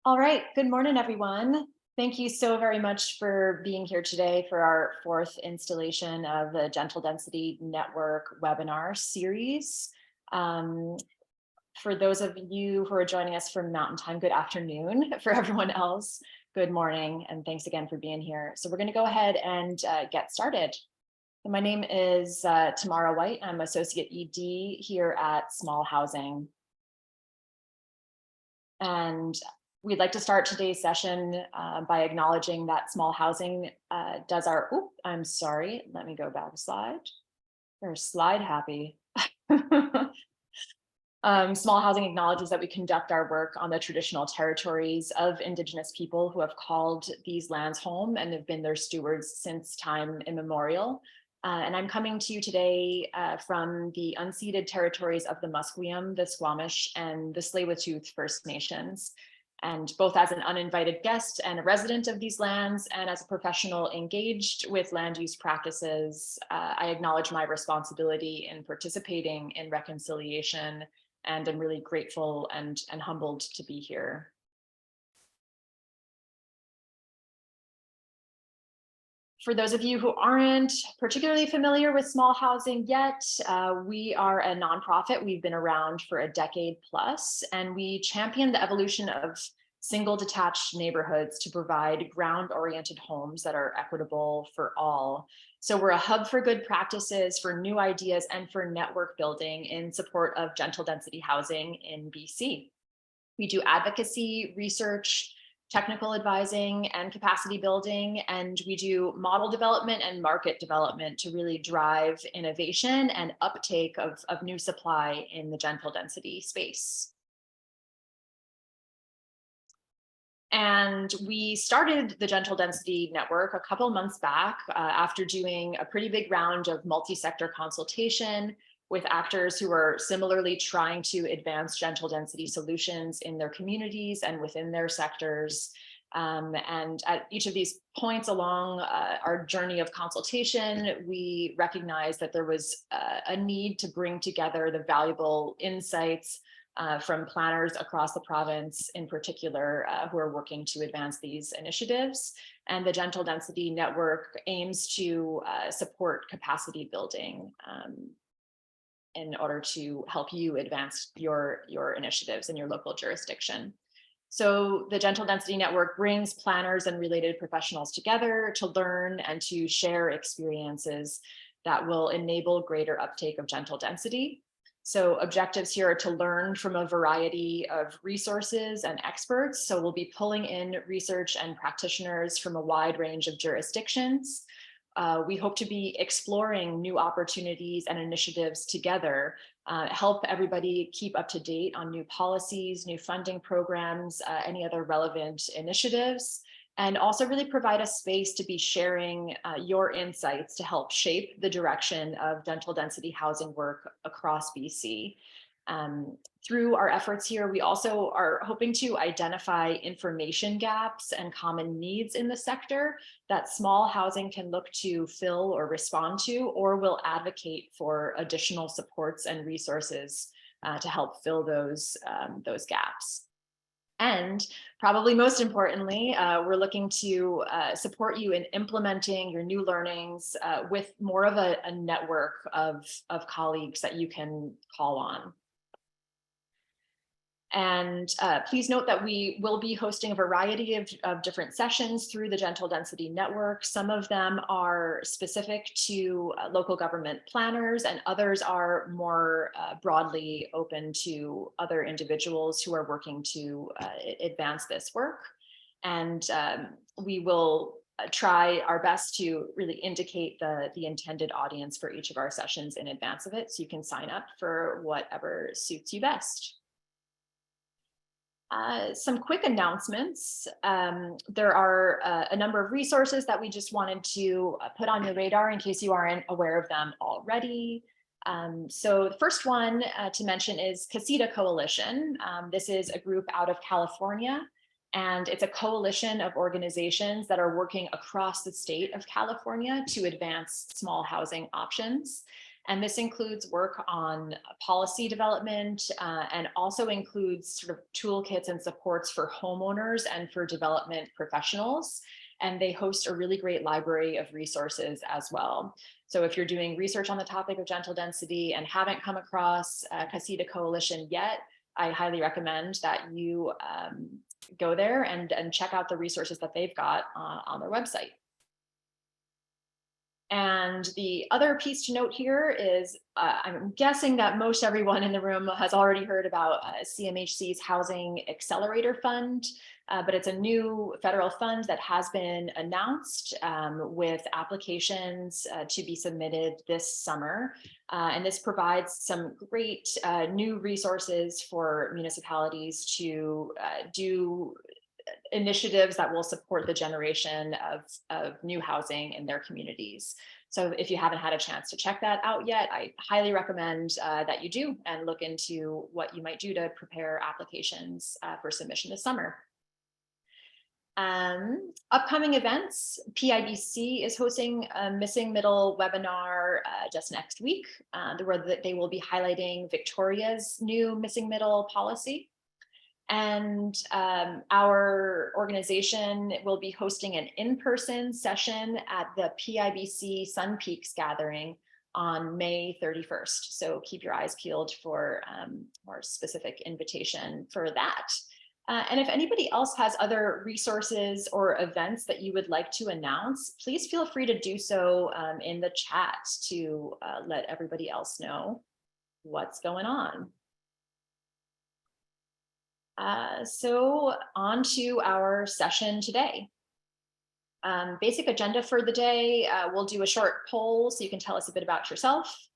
All right, good morning, everyone. Thank you so very much for being here today for our fourth installation of the Gentle Density Network webinar series. For those of you who are joining us from Mountain Time, good afternoon. For everyone else, good morning, and thanks again for being here. So we're going to go ahead and get started. My name is Tamara White. I'm Associate ED here at Small Housing. And we'd like to start today's session by acknowledging that Small Housing does our, I'm sorry, let me go back a slide. We're slide happy. Small Housing acknowledges that we conduct our work on the traditional territories of Indigenous people who have called these lands home and have been their stewards since time immemorial. And I'm coming to you today from the unceded territories of the Musqueam, the Squamish, and the Tsleil-Waututh First Nations. And both as an uninvited guest and a resident of these lands, and as a professional engaged with land use practices, I acknowledge my responsibility in participating in reconciliation, and I'm really grateful and humbled to be here. For those of you who aren't particularly familiar with Small Housing yet, we are a nonprofit. We've been around for a decade plus, and we champion the evolution of single detached neighborhoods to provide ground-oriented homes that are equitable for all. So we're a hub for good practices, for new ideas, and for network building in support of gentle density housing in BC. We do advocacy, research, technical advising, and capacity building, and we do model development and market development to really drive innovation and uptake of new supply in the gentle density space. And we started the Gentle Density Network a couple months back after doing a pretty big round of multi-sector consultation with actors who are similarly trying to advance gentle density solutions in their communities and within their sectors. And at each of these points along our journey of consultation, we recognized that there was a need to bring together the valuable insights from planners across the province, in particular, who are working to advance these initiatives. And the Gentle Density Network aims to support capacity building in order to help you advance your initiatives in your local jurisdiction. So the Gentle Density Network brings planners and related professionals together to learn and to share experiences that will enable greater uptake of gentle density. So objectives here are to learn from a variety of resources and experts. So we'll be pulling in research and practitioners from a wide range of jurisdictions. We hope to be exploring new opportunities and initiatives together, help everybody keep up to date on new policies, new funding programs, any other relevant initiatives, and also really provide a space to be sharing your insights to help shape the direction of gentle density housing work across BC. Through our efforts here, we also are hoping to identify information gaps and common needs in the sector that Small Housing can look to fill or respond to, or will advocate for additional supports and resources to help fill those gaps. And probably most importantly, we're looking to support you in implementing your new learnings with more of a network of colleagues that you can call on. And please note that we will be hosting a variety of different sessions through the Gentle Density Network. Some of them are specific to local government planners, and others are more broadly open to other individuals who are working to advance this work. And we will try our best to really indicate the intended audience for each of our sessions in advance of it, so you can sign up for whatever suits you best. Some quick announcements. There are a number of resources that we just wanted to put on your radar in case you aren't aware of them already. So the first one to mention is Casita Coalition. This is a group out of California, and it's a coalition of organizations that are working across the state of California to advance small housing options. And this includes work on policy development and also includes sort of toolkits and supports for homeowners and for development professionals. And they host a really great library of resources as well. So if you're doing research on the topic of gentle density and haven't come across Casita Coalition yet, I highly recommend that you go there and check out the resources that they've got on their website. And the other piece to note here is, I'm guessing that most everyone in the room has already heard about CMHC's Housing Accelerator Fund, but it's a new federal fund that has been announced with applications to be submitted this summer. And this provides some great new resources for municipalities to do initiatives that will support the generation of new housing in their communities. So if you haven't had a chance to check that out yet, I highly recommend that you do and look into what you might do to prepare applications for submission this summer. Upcoming events, PIBC is hosting a Missing Middle webinar just next week, where they will be highlighting Victoria's new Missing Middle policy. And our organization will be hosting an in-person session at the PIBC Sun Peaks gathering on May 31st. So keep your eyes peeled for more specific invitation for that. And if anybody else has other resources or events that you would like to announce, please feel free to do so in the chat to let everybody else know what's going on. So on to our session today. Basic agenda for the day, we'll do a short poll so you can tell us a bit about yourself.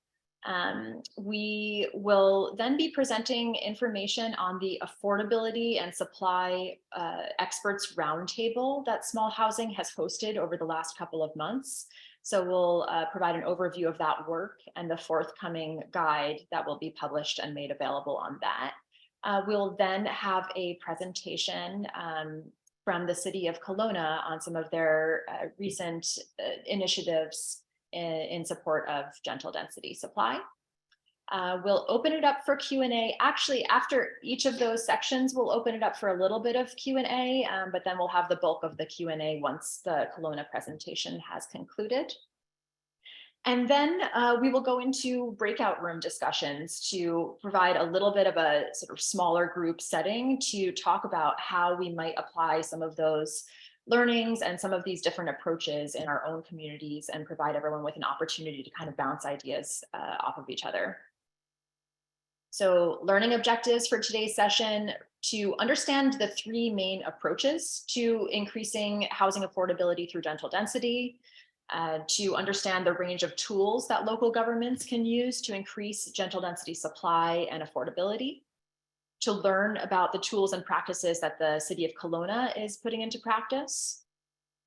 We will then be presenting information on the affordability and supply experts roundtable that Small Housing has hosted over the last couple of months. So we'll provide an overview of that work and the forthcoming guide that will be published and made available on that. We'll then have a presentation from the City of Kelowna on some of their recent initiatives in support of gentle density supply. We'll open it up for Q&A. Actually, after each of those sections, we'll open it up for a little bit of Q&A, but then we'll have the bulk of the Q&A once the Kelowna presentation has concluded. And then we will go into breakout room discussions to provide a little bit of a sort of smaller group setting to talk about how we might apply some of those learnings and some of these different approaches in our own communities and provide everyone with an opportunity to kind of bounce ideas off of each other. So learning objectives for today's session: to understand the three main approaches to increasing housing affordability through gentle density, to understand the range of tools that local governments can use to increase gentle density supply and affordability, to learn about the tools and practices that the City of Kelowna is putting into practice,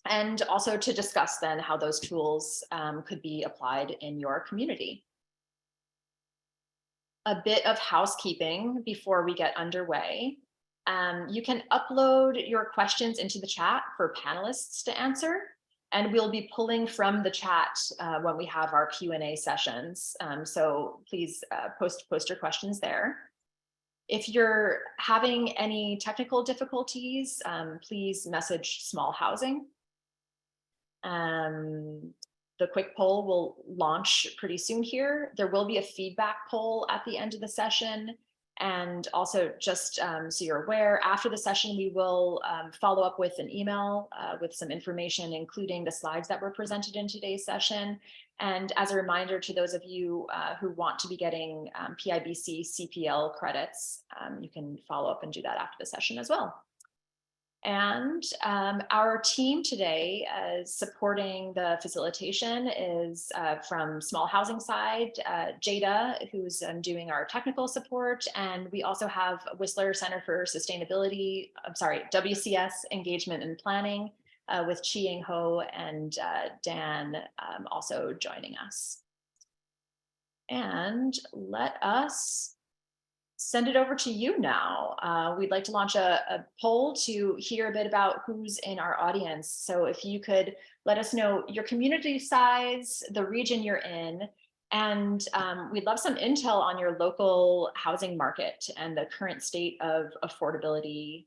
and also to discuss then how those tools could be applied in your community. A bit of housekeeping before we get underway. You can upload your questions into the chat for panelists to answer, and we'll be pulling from the chat when we have our Q&A sessions. So please post your questions there. If you're having any technical difficulties, please message Small Housing. The quick poll will launch pretty soon here. There will be a feedback poll at the end of the session. And also, just so you're aware, after the session, we will follow up with an email with some information, including the slides that were presented in today's session. And as a reminder to those of you who want to be getting PIBC CPL credits, you can follow up and do that after the session as well. And our team today supporting the facilitation is from Small Housing side, Jada, who's doing our technical support. And we also have Whistler Center for Sustainability, WCS Engagement and Planning with Chi Ying Ho and Dan also joining us. And let us send it over to you now. We'd like to launch a poll to hear a bit about who's in our audience. So if you could let us know your community size, the region you're in, And we'd love some intel on your local housing market and the current state of affordability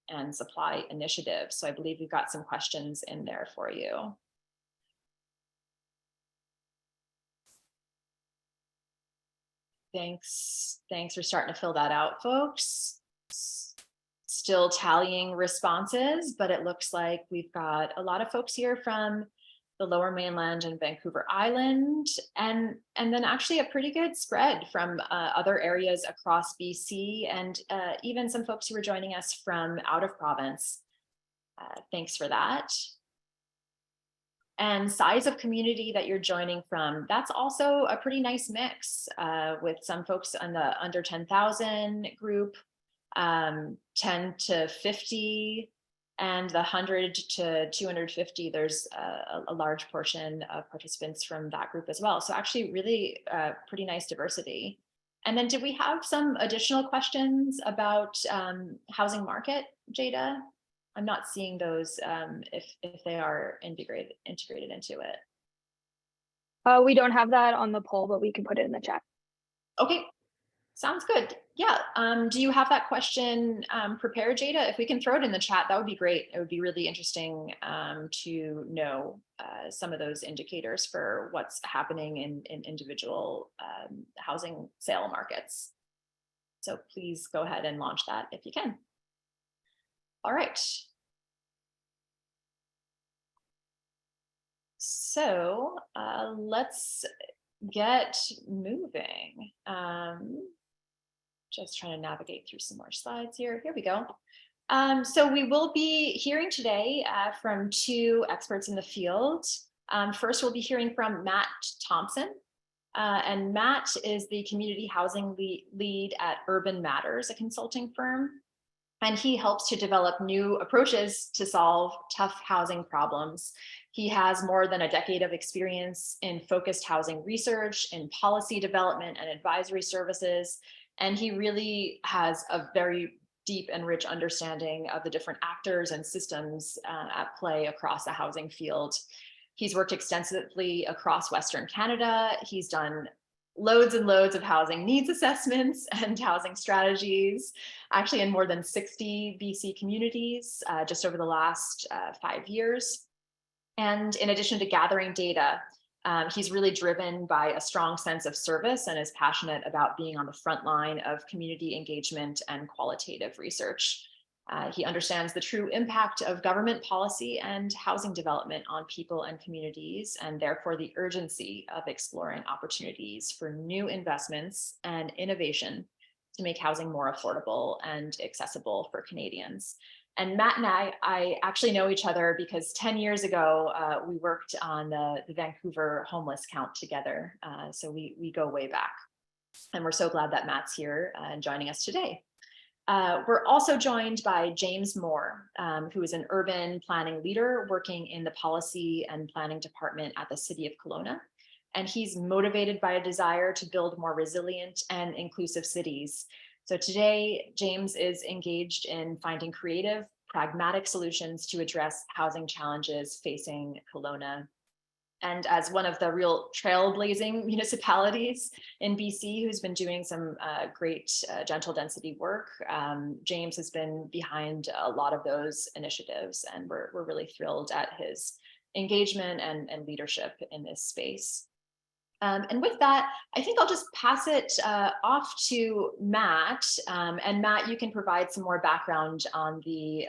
and supply initiatives. So I believe we've got some questions in there for you. Thanks for starting to fill that out, folks. Still tallying responses, but it looks like we've got a lot of folks here from the Lower Mainland and Vancouver Island, and then actually a pretty good spread from other areas across BC, and even some folks who are joining us from out of province. Thanks for that. And size of community that you're joining from, that's also a pretty nice mix, with some folks on the under 10,000 group, 10 to 50, and the 100 to 250, there's a large portion of participants from that group as well. So actually really pretty nice diversity. And then did we have some additional questions about housing market, Jada? I'm not seeing those if they are integrated into it. We don't have that on the poll, but we can put it in the chat. Okay, sounds good. Yeah, do you have that question prepared, Jada? If we can throw it in the chat, that would be great. It would be really interesting to know some of those indicators for what's happening in individual housing sale markets. So please go ahead and launch that if you can. All right. So let's get moving. Just trying to navigate through some more slides here. Here we go. So we will be hearing today from two experts in the field. First, we'll be hearing from Matt Thomson. And Matt is the community housing lead at Urban Matters, a consulting firm. And he helps to develop new approaches to solve tough housing problems. He has more than a decade of experience in focused housing research, in policy development and advisory services. And he really has a very deep and rich understanding of the different actors and systems at play across the housing field. He's worked extensively across Western Canada. He's done loads and loads of housing needs assessments and housing strategies, actually in more than 60 BC communities just over the last 5 years. And in addition to gathering data, he's really driven by a strong sense of service and is passionate about being on the front line of community engagement and qualitative research. He understands the true impact of government policy and housing development on people and communities, and therefore the urgency of exploring opportunities for new investments and innovation to make housing more affordable and accessible for Canadians. And Matt and I actually know each other because 10 years ago, we worked on the Vancouver homeless count together. So we go way back. And we're so glad that Matt's here and joining us today. We're also joined by James Moore, who is an urban planning leader working in the policy and planning department at the City of Kelowna. And he's motivated by a desire to build more resilient and inclusive cities. So today, James is engaged in finding creative, pragmatic solutions to address housing challenges facing Kelowna. And as one of the real trailblazing municipalities in BC who's been doing some great gentle density work, James has been behind a lot of those initiatives, and we're really thrilled at his engagement and leadership in this space. And with that, I think I'll just pass it off to Matt. And Matt, you can provide some more background on the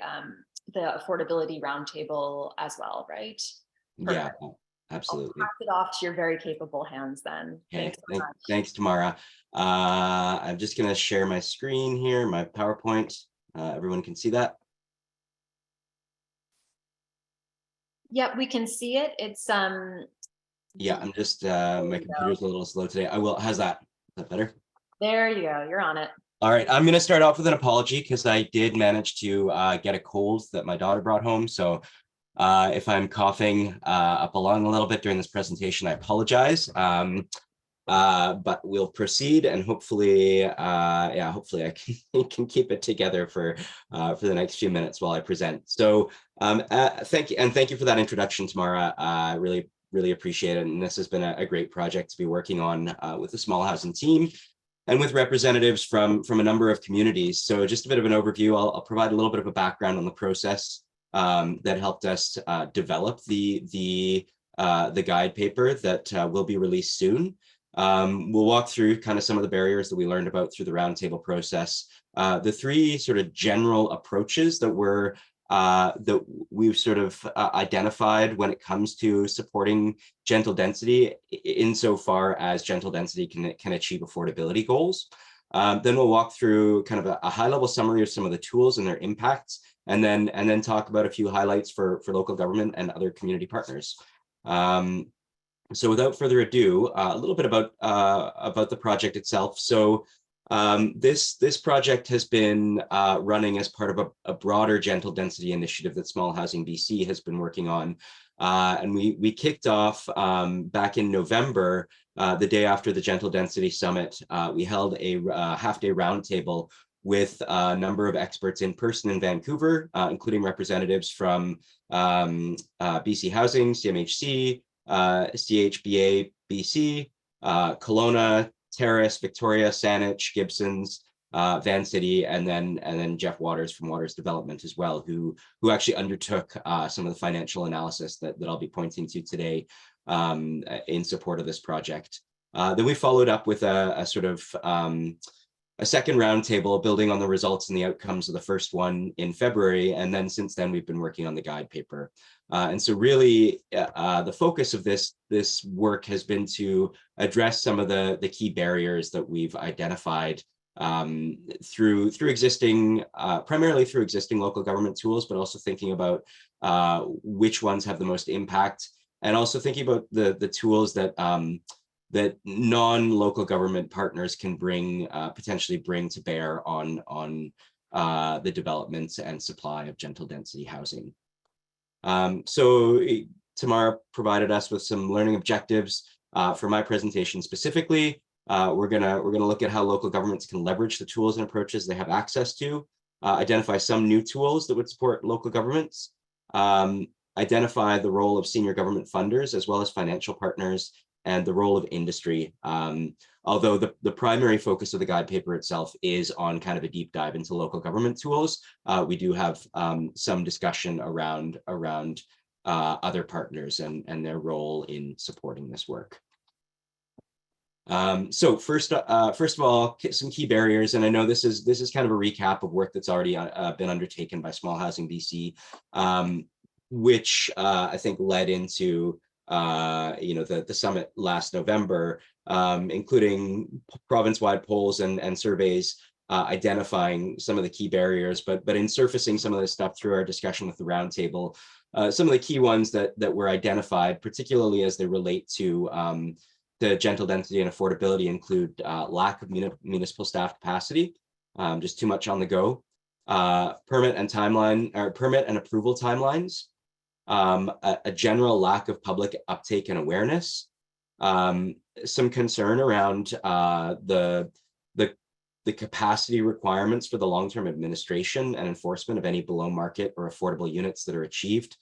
affordability roundtable as well, right? Yeah, absolutely. I'll pass it off to your very capable hands then. Okay. Thanks so much. Thanks, Tamara. I'm just going to share my screen here, my PowerPoint. Everyone can see that? Yep, we can see it. It's yeah, I'm just my computer's a little slow today. How's that? Is that better? There you go. You're on it. All right, I'm going to start off with an apology because I did manage to get a cold that my daughter brought home. So if I'm coughing up along a little bit during this presentation, I apologize. But we'll proceed, and hopefully, hopefully I can keep it together for the next few minutes while I present. So thank you for that introduction, Tamara. I really really appreciate it. And this has been a great project to be working on with the small housing team and with representatives from a number of communities. So just a bit of an overview. I'll provide a little bit of a background on the process that helped us develop the guide paper that will be released soon. We'll walk through kind of some of the barriers that we learned about through the roundtable process. The three sort of general approaches that we've sort of identified when it comes to supporting gentle density, insofar as gentle density can achieve affordability goals. Then we'll walk through kind of a high-level summary of some of the tools and their impacts, and then talk about a few highlights for local government and other community partners. So without further ado, a little bit about the project itself. So this project has been running as part of a broader gentle density initiative that Small Housing BC has been working on. And we kicked off back in November, the day after the Gentle Density Summit. We held a half-day roundtable with a number of experts in person in Vancouver, including representatives from BC Housing, CMHC, CHBA BC, Kelowna, Terrace, Victoria, Saanich, Gibsons, Van City, and then Jeff Waters from Waters Development as well, who actually undertook some of the financial analysis that I'll be pointing to today in support of this project. Then we followed up with a sort of a second roundtable building on the results and the outcomes of the first one in February. And then since then, we've been working on the guide paper. And so really the focus of this work has been to address some of the key barriers that we've identified through existing, primarily through existing local government tools, but also thinking about which ones have the most impact, and also thinking about the tools that that non-local government partners can potentially bring to bear on the development and supply of gentle density housing. So Tamara provided us with some learning objectives for my presentation specifically. We're gonna look at how local governments can leverage the tools and approaches they have access to, identify some new tools that would support local governments, identify the role of senior government funders as well as financial partners, and the role of industry. Although the primary focus of the guide paper itself is on kind of a deep dive into local government tools, we do have some discussion around other partners and their role in supporting this work. So first of all, some key barriers, and I know this is kind of a recap of work that's already been undertaken by Small Housing BC, which I think led into the summit last November, including province-wide polls and surveys identifying some of the key barriers, but in surfacing some of this stuff through our discussion with the roundtable, some of the key ones that were identified, particularly as they relate to the gentle density and affordability, include lack of municipal staff capacity, just too much on the go, permit and approval timelines, a general lack of public uptake and awareness, some concern around the capacity requirements for the long-term administration and enforcement of any below market or affordable units that are achieved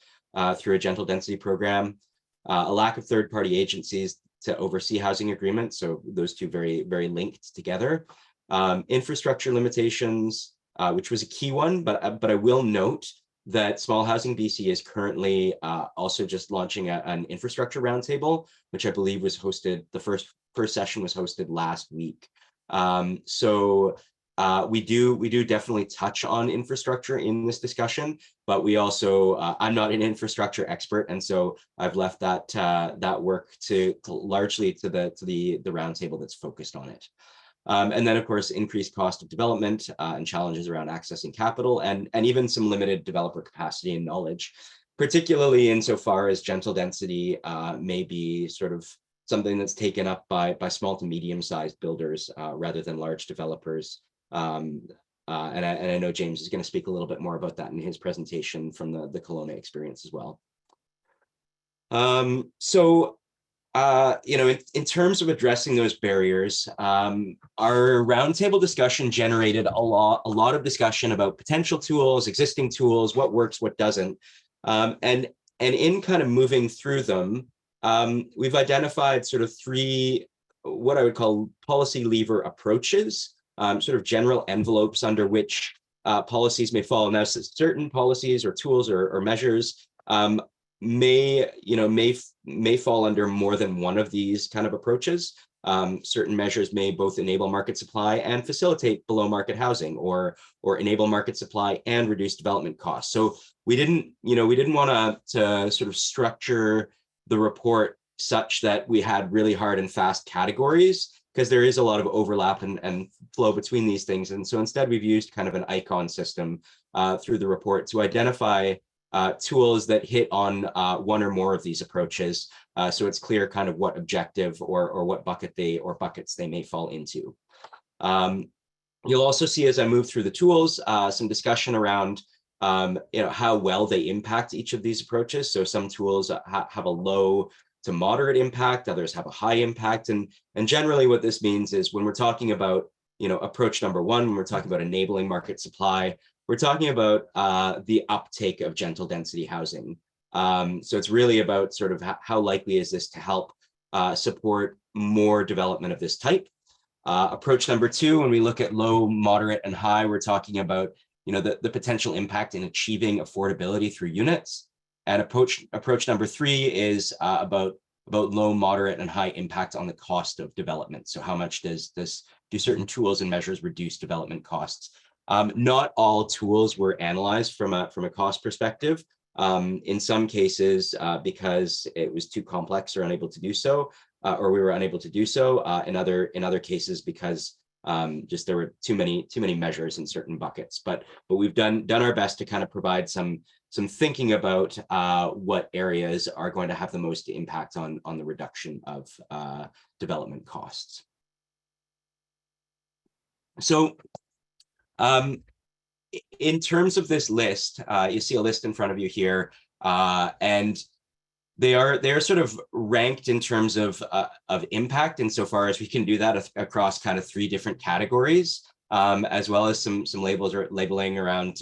through a gentle density program, a lack of third-party agencies to oversee housing agreements, so those two very, very linked together, infrastructure limitations, which was a key one, but I will note that Small Housing BC is currently also just launching an infrastructure roundtable, which I believe was hosted, the first session was hosted last week. So we do definitely touch on infrastructure in this discussion, but we also, I'm not an infrastructure expert, and so I've left that work largely to the roundtable that's focused on it. And then, of course, increased cost of development and challenges around accessing capital and even some limited developer capacity and knowledge, particularly insofar as gentle density may be sort of something that's taken up by small to medium-sized builders rather than large developers. And I know James is going to speak a little bit more about that in his presentation from the Kelowna experience as well. In terms of addressing those barriers, our roundtable discussion generated a lot of discussion about potential tools, existing tools, what works, what doesn't, and in kind of moving through them, we've identified sort of three, what I would call policy lever approaches, sort of general envelopes under which policies may fall. Now, certain policies or tools or measures may fall under more than one of these kind of approaches. Certain measures may both enable market supply and facilitate below market housing, or enable market supply and reduce development costs. So we didn't want to sort of structure the report such that we had really hard and fast categories, because there is a lot of overlap and flow between these things. And so instead, we've used kind of an icon system through the report to identify tools that hit on one or more of these approaches. So it's clear kind of what objective or what buckets they may fall into. You'll also see, as I move through the tools, some discussion around how well they impact each of these approaches. So some tools have a low to moderate impact, others have a high impact. And generally what this means is when we're talking about approach number one, when we're talking about enabling market supply, we're talking about the uptake of gentle density housing. So it's really about sort of how likely is this to help support more development of this type. Approach number two, when we look at low, moderate, and high, we're talking about the potential impact in achieving affordability through units. And approach number three is about low, moderate, and high impact on the cost of development. So how much do certain tools and measures reduce development costs? Not all tools were analyzed from a cost perspective. In some cases, because it was too complex or unable to do so, or we were unable to do so. In other cases, because just there were too many measures in certain buckets. But we've done our best to kind of provide some thinking about what areas are going to have the most impact on the reduction of development costs. So in terms of this list, you see a list in front of you here, and they are sort of ranked in terms of impact, insofar as we can do that across kind of three different categories, as well as some labels or labeling around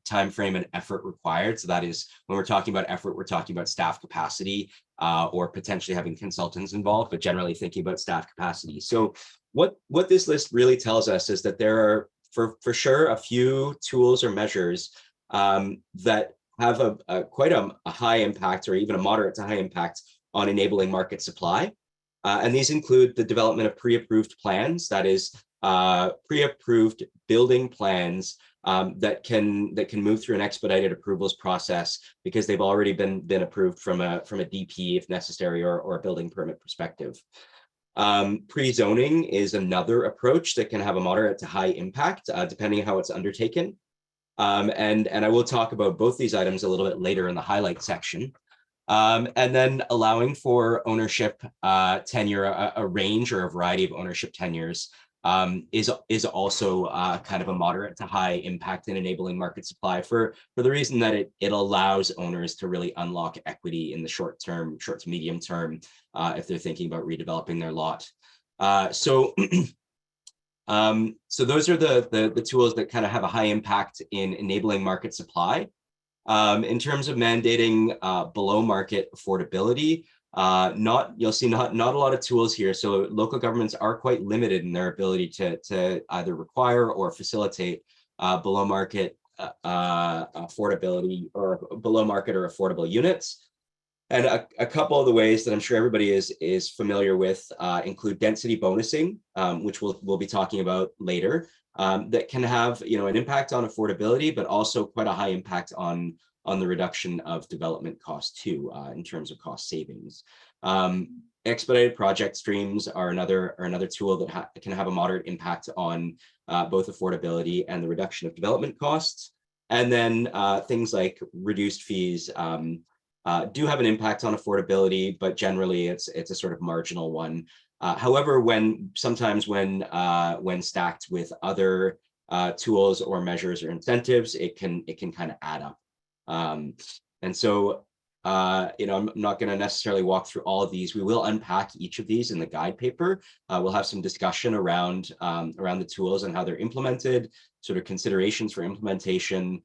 time frame and effort required. So that is, when we're talking about effort, we're talking about staff capacity or potentially having consultants involved, but generally thinking about staff capacity. So what this list really tells us is that there are for sure a few tools or measures that have quite a high impact, or even a moderate to high impact, on enabling market supply. And these include the development of pre-approved plans, that is pre-approved building plans that can move through an expedited approvals process because they've already been approved from a DP if necessary, or a building permit perspective. Pre-zoning is another approach that can have a moderate to high impact, depending on how it's undertaken. And I will talk about both these items a little bit later in the highlight section. And then allowing for ownership tenure, a range or a variety of ownership tenures, is also kind of a moderate to high impact in enabling market supply for the reason that it allows owners to really unlock equity in the short to medium term if they're thinking about redeveloping their lot. So those are the tools that kind of have a high impact in enabling market supply. In terms of mandating below market affordability, you'll see not a lot of tools here. So local governments are quite limited in their ability to either require or facilitate below market affordability, or below market or affordable units. And a couple of the ways that I'm sure everybody is familiar with include density bonusing, which we'll be talking about later, that can have an impact on affordability, but also quite a high impact on the reduction of development costs too, in terms of cost savings. Expedited project streams are another tool that can have a moderate impact on both affordability and the reduction of development costs. And then things like reduced fees do have an impact on affordability, but generally it's a sort of marginal one. However, sometimes when stacked with other tools or measures or incentives, it can kind of add up. And so I'm not going to necessarily walk through all of these. We will unpack each of these in the guide paper. We'll have some discussion around the tools and how they're implemented, sort of considerations for implementation.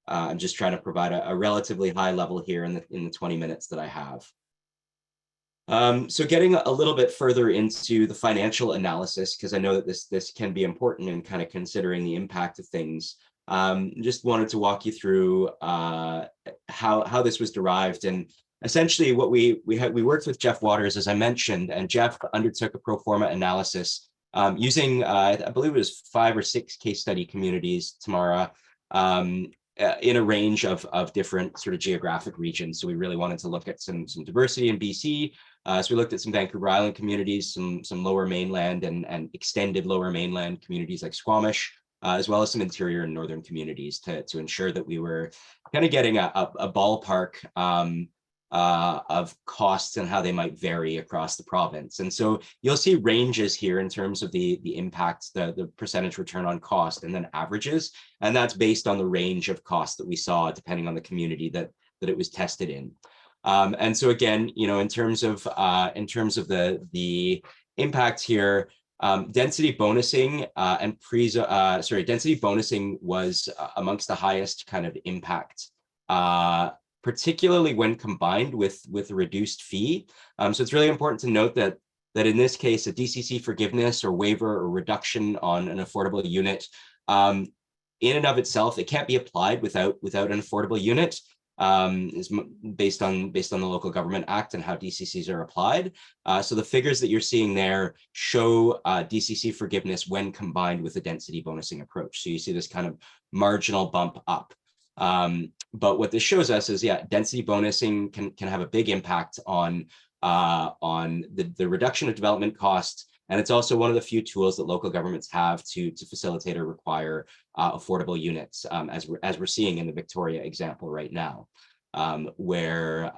I'm just trying to provide a relatively high level here in the 20 minutes that I have. So getting a little bit further into the financial analysis, because I know that this can be important in kind of considering the impact of things. Just wanted to walk you through how this was derived, and essentially what we worked with Jeff Waters, as I mentioned, and Jeff undertook a pro forma analysis using I believe it was 5 or 6 case study communities, Tamara, in a range of different sort of geographic regions. So we really wanted to look at some diversity in BC. So we looked at some Vancouver Island communities, some lower mainland and extended lower mainland communities like Squamish, as well as some interior and northern communities to ensure that we were kind of getting a ballpark of costs and how they might vary across the province. And so you'll see ranges here in terms of the impacts, the percentage return on cost, and then averages. And that's based on the range of costs that we saw depending on the community that it was tested in. And so again, in terms of the impact here, density bonusing density bonusing was amongst the highest kind of impact, particularly when combined with a reduced fee. So it's really important to note that in this case, a DCC forgiveness or waiver or reduction on an affordable unit, in and of itself, it can't be applied without an affordable unit. Is based on the Local Government Act and how DCCs are applied. So the figures that you're seeing there show DCC forgiveness when combined with a density bonusing approach. So you see this kind of marginal bump up. But what this shows us is, density bonusing can have a big impact on the reduction of development costs. And it's also one of the few tools that local governments have to facilitate or require affordable units, as we're seeing in the Victoria example right now, where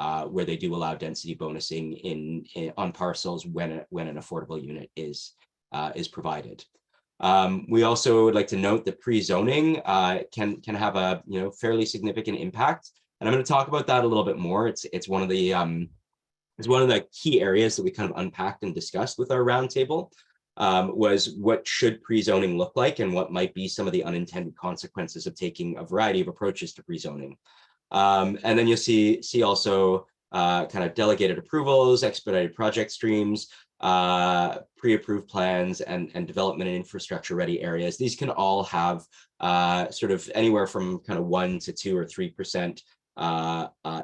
they do allow density bonusing on parcels when an affordable unit is provided. We also would like to note that pre-zoning can have a fairly significant impact, and I'm going to talk about that a little bit more. It's one of the key areas that we kind of unpacked and discussed with our roundtable, was what should pre-zoning look like and what might be some of the unintended consequences of taking a variety of approaches to pre-zoning. And then you'll see also kind of delegated approvals, expedited project streams, pre-approved plans, and development and infrastructure ready areas. These can all have sort of anywhere from kind of 1 to 2 or 3%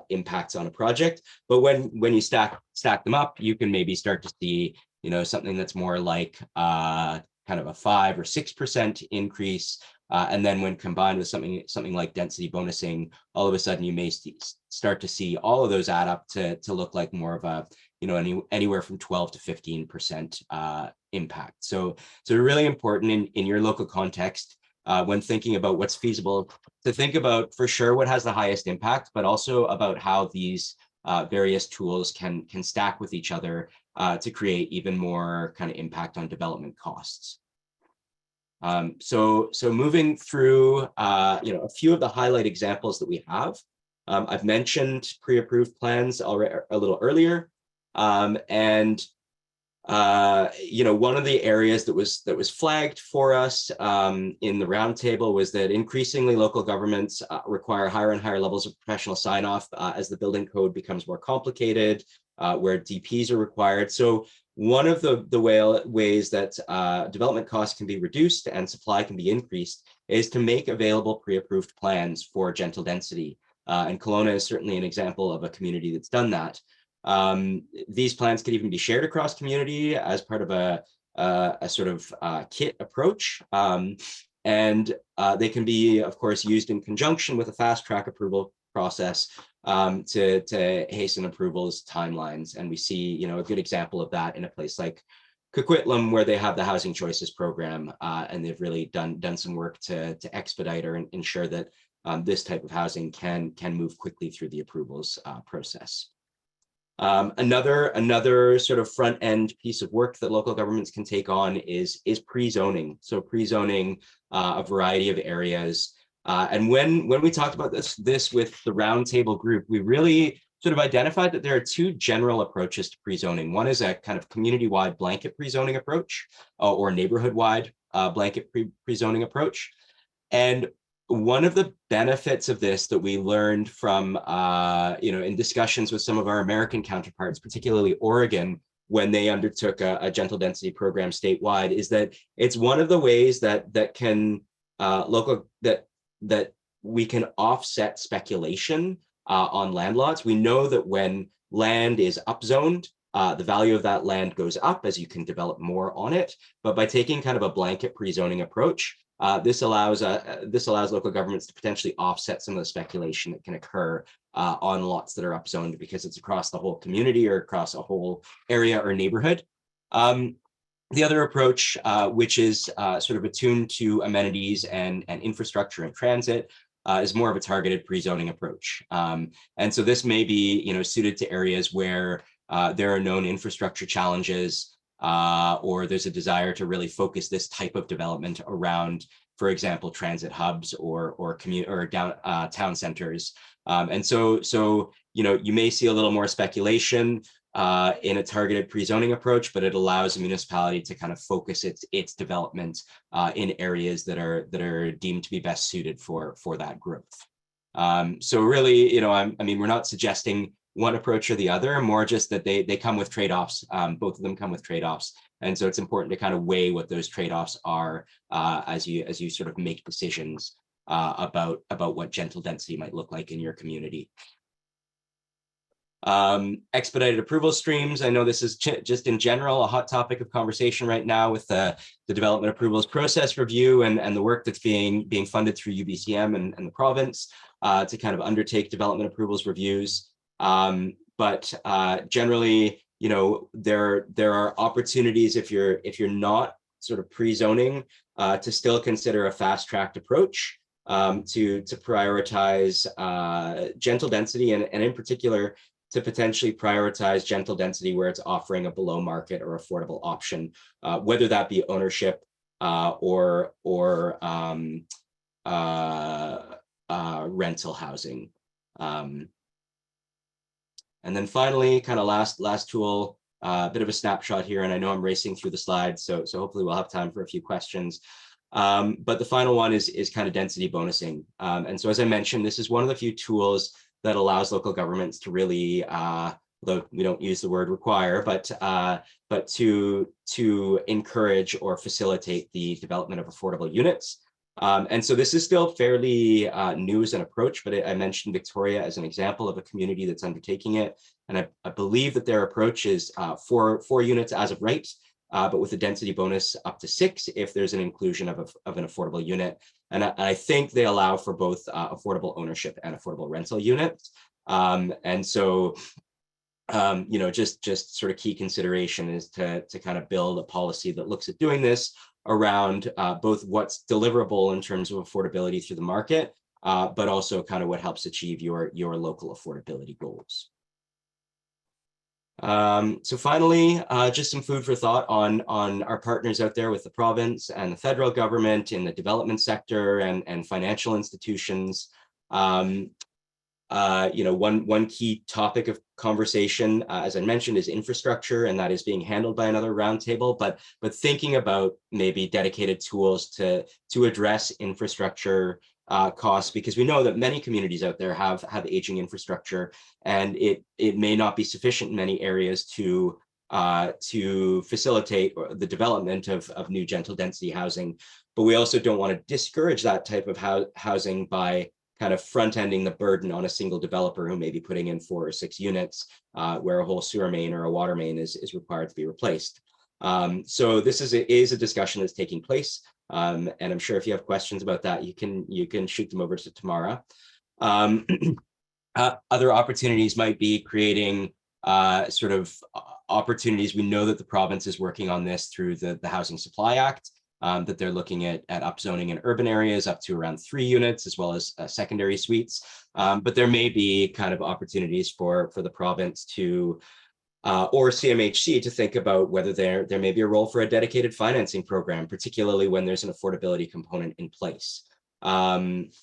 impacts on a project. But when you stack them up, you can maybe start to see something that's more like kind of a 5 or 6% increase, and then when combined with something like density bonusing, all of a sudden you may start to see all of those add up to look like more of a anywhere from 12 to 15% impact. So really important in your local context, when thinking about what's feasible, to think about for sure what has the highest impact, but also about how these various tools can stack with each other to create even more kind of impact on development costs. So moving through a few of the highlight examples that we have. I've mentioned pre-approved plans already a little earlier, and one of the areas that was flagged for us in the roundtable was that increasingly local governments require higher and higher levels of professional sign-off as the building code becomes more complicated, where DPs are required. So one of the ways that development costs can be reduced and supply can be increased is to make available pre-approved plans for gentle density. And Kelowna is certainly an example of a community that's done that. These plans could even be shared across community as part of a sort of kit approach. And they can be, of course, used in conjunction with a fast track approval process to hasten approvals timelines. And we see, a good example of that in a place like Coquitlam, where they have the Housing Choices program, and they've really done some work to expedite or ensure that this type of housing can move quickly through the approvals process. Another sort of front end piece of work that local governments can take on is pre-zoning. So pre-zoning a variety of areas. And when we talked about this with the roundtable group, we really sort of identified that there are two general approaches to pre-zoning. One is a kind of community-wide blanket pre-zoning approach, or neighborhood-wide blanket pre-zoning approach. And one of the benefits of this that we learned from, in discussions with some of our American counterparts, particularly Oregon, when they undertook a gentle density program statewide, is that it's one of the ways that we can offset speculation on land lots. We know that when land is upzoned, the value of that land goes up as you can develop more on it. But by taking kind of a blanket pre-zoning approach, this allows local governments to potentially offset some of the speculation that can occur on lots that are upzoned because it's across the whole community or across a whole area or neighborhood. The other approach, which is sort of attuned to amenities and infrastructure and transit, is more of a targeted pre-zoning approach. And so this may be, suited to areas where there are known infrastructure challenges, or there's a desire to really focus this type of development around, for example, transit hubs or town centers. And so you may see a little more speculation in a targeted pre-zoning approach, but it allows a municipality to kind of focus its development in areas that are deemed to be best suited for that growth. So really, we're not suggesting one approach or the other, more just that they come with trade-offs. Both of them come with trade-offs. And so it's important to kind of weigh what those trade-offs are as you sort of make decisions about what gentle density might look like in your community. Expedited approval streams. I know this is just in general a hot topic of conversation right now with the development approvals process review and the work that's being funded through UBCM and the province to kind of undertake development approvals reviews. But generally, there are opportunities if you're not sort of pre-zoning to still consider a fast-tracked approach to prioritize gentle density and in particular to potentially prioritize gentle density where it's offering a below market or affordable option, whether that be ownership or rental housing. And then finally, kind of last tool, a bit of a snapshot here, and I know I'm racing through the slides, so hopefully we'll have time for a few questions. But the final one is kind of density bonusing. And so as I mentioned, this is one of the few tools that allows local governments to really, though we don't use the word require, but to encourage or facilitate the development of affordable units. And so this is still fairly new as an approach, but I mentioned Victoria as an example of a community that's undertaking it. And I believe that their approach is 4 units as of right, but with a density bonus up to 6 if there's an inclusion of an affordable unit. And I think they allow for both affordable ownership and affordable rental units. And so, just sort of key consideration is to kind of build a policy that looks at doing this around both what's deliverable in terms of affordability through the market, but also kind of what helps achieve your local affordability goals. So finally, just some food for thought on our partners out there with the province and the federal government in the development sector and financial institutions. One key topic of conversation, as I mentioned, is infrastructure, and that is being handled by another roundtable. But thinking about maybe dedicated tools to address infrastructure costs, because we know that many communities out there have aging infrastructure, and it may not be sufficient in many areas to facilitate the development of new gentle density housing. But we also don't want to discourage that type of housing by kind of front-ending the burden on a single developer who may be putting in 4 or 6 units where a whole sewer main or a water main is required to be replaced. So this is a discussion that's taking place. And I'm sure if you have questions about that, you can shoot them over to Tamara. Other opportunities might be creating sort of opportunities. We know that the province is working on this through the Housing Supply Act, that they're looking at upzoning in urban areas up to around 3 units, as well as secondary suites. But there may be kind of opportunities for the province to or CMHC to think about whether there may be a role for a dedicated financing program, particularly when there's an affordability component in place. Other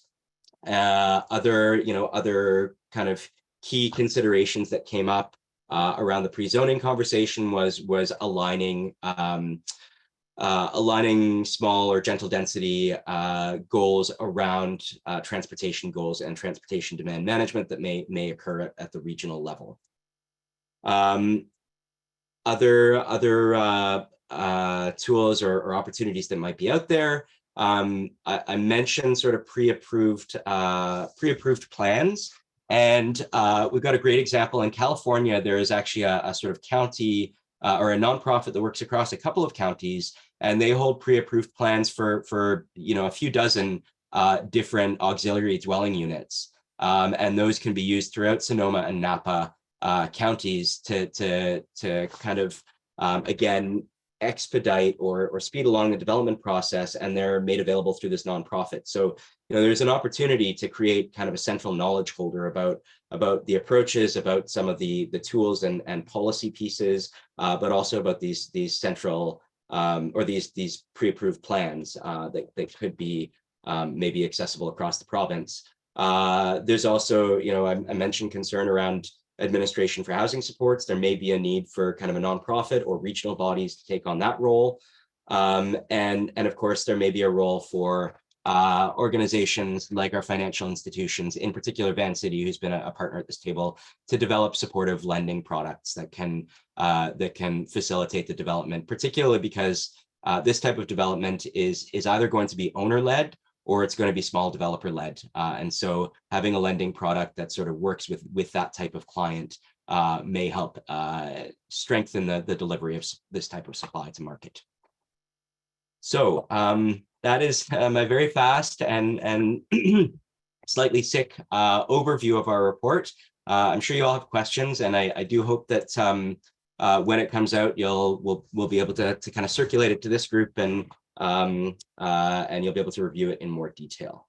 kind of key considerations that came up around the pre-zoning conversation was aligning aligning small or gentle density goals around transportation goals and transportation demand management that may occur at the regional level. Other tools or opportunities that might be out there. I mentioned sort of pre-approved plans, and we've got a great example in California. There is actually a sort of county or a nonprofit that works across a couple of counties, and they hold pre-approved plans for a few dozen different auxiliary dwelling units, and those can be used throughout Sonoma and Napa counties to kind of again expedite or speed along the development process, and they're made available through this nonprofit. So there's an opportunity to create kind of a central knowledge holder about the approaches, about some of the tools and policy pieces, but also about these central or these pre-approved plans that could be maybe accessible across the province. There's also, I mentioned concern around administration for housing supports. There may be a need for kind of a nonprofit or regional bodies to take on that role. And of course, there may be a role for organizations like our financial institutions, in particular Vancity, who's been a partner at this table, to develop supportive lending products that can facilitate the development, particularly because this type of development is either going to be owner-led or it's going to be small developer-led. And so having a lending product that sort of works with that type of client may help strengthen the delivery of this type of supply to market. So that is my very fast and slightly sick overview of our report. I'm sure you all have questions, and I do hope that when it comes out, we'll be able to kind of circulate it to this group, and you'll be able to review it in more detail.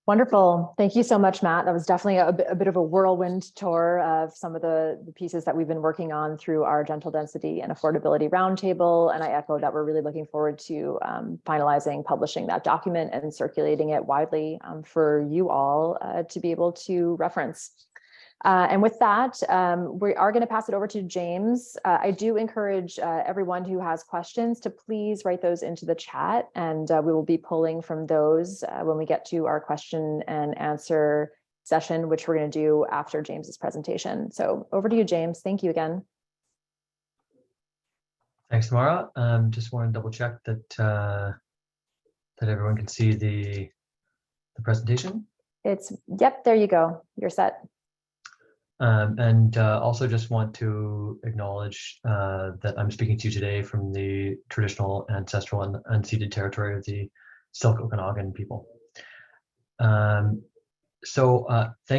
Wonderful. Thank you so much, Matt. That was definitely a bit of a whirlwind tour of some of the pieces that we've been working on through our gentle density and affordability roundtable. And I echo that we're really looking forward to finalizing, publishing that document and circulating it widely for you all to be able to reference. And with that, we are going to pass it over to James. I do encourage everyone who has questions to please write those into the chat, and we will be pulling from those when we get to our question and answer session, which we're going to do after James's presentation. So over to you, James. Thank you again. Thanks, Tamara. Just want to double check that that everyone can see the presentation. Yep, there you go. You're set. Also just want to acknowledge that I'm speaking to you today from the traditional, ancestral, and unceded territory of the Selk Okanagan people. Thank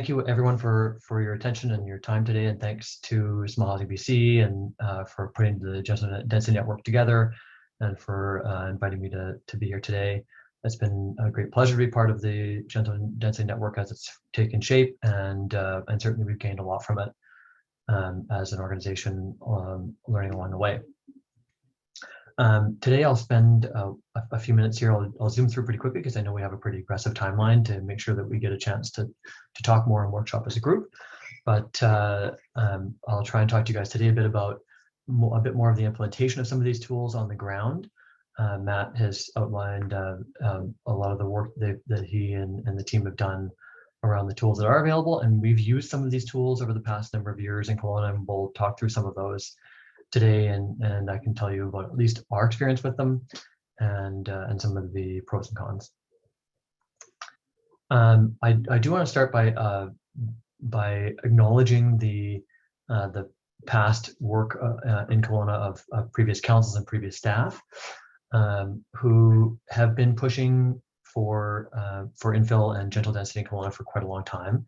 you everyone for your attention and your time today, and thanks to Small Housing BC and for putting the Gentle Density Network together, and for inviting me to be here today. It's been a great pleasure to be part of the Gentle Density Network as it's taken shape, and certainly we've gained a lot from it as an organization, learning along the way. Today I'll spend a few minutes here. I'll zoom through pretty quickly because I know we have a pretty aggressive timeline to make sure that we get a chance to talk more and workshop as a group. But I'll try and talk to you guys today a bit more of the implementation of some of these tools on the ground. Matt has outlined a lot of the work that he and the team have done around the tools that are available, and we've used some of these tools over the past number of years in Kelowna, and we'll talk through some of those today, and I can tell you about at least our experience with them and some of the pros and cons. I do want to start by acknowledging the past work in Kelowna of previous councils and previous staff who have been pushing for infill and gentle density in Kelowna for quite a long time.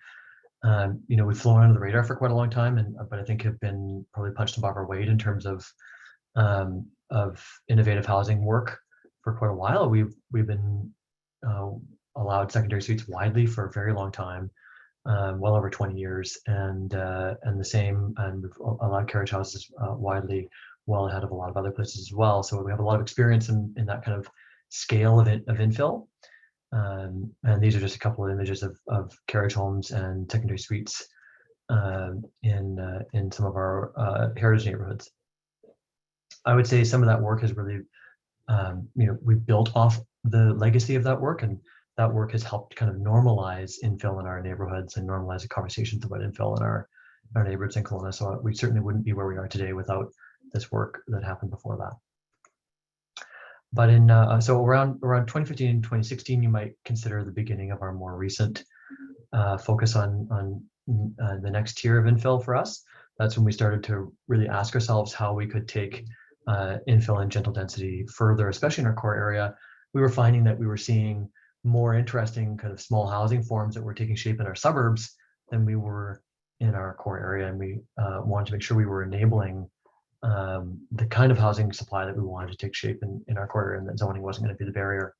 We've flown under the radar for quite a long time, but I think have been probably punched above our weight in terms of innovative housing work for quite a while. We've been allowed secondary suites widely for a very long time, well over 20 years, and we've allowed carriage houses widely, well ahead of a lot of other places as well. So we have a lot of experience in that kind of scale of infill. And these are just a couple of images of carriage homes and secondary suites in some of our heritage neighborhoods. I would say some of that work has really, we built off the legacy of that work, and that work has helped kind of normalize infill in our neighborhoods and normalize the conversations about infill in our neighborhoods in Kelowna. So we certainly wouldn't be where we are today without this work that happened before that. But in so around 2015 and 2016, you might consider the beginning of our more recent focus on the next tier of infill for us. That's when we started to really ask ourselves how we could take infill and gentle density further, especially in our core area. We were finding that we were seeing more interesting kind of small housing forms that were taking shape in our suburbs than we were in our core area, and we wanted to make sure we were enabling the kind of housing supply that we wanted to take shape in our core area, and that zoning wasn't going to be the barrier.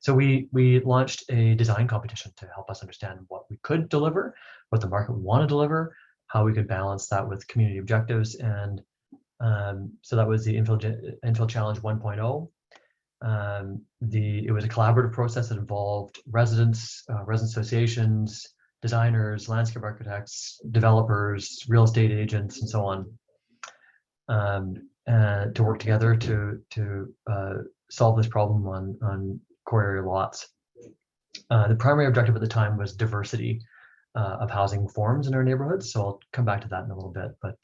So we launched a design competition to help us understand what we could deliver, what the market would want to deliver, how we could balance that with community objectives. And so that was the Infill Challenge 1.0. It was a collaborative process that involved residents, resident associations, designers, landscape architects, developers, real estate agents, and so on, to work together to solve this problem on core area lots. The primary objective at the time was diversity of housing forms in our neighborhoods. So I'll come back to that in a little bit, but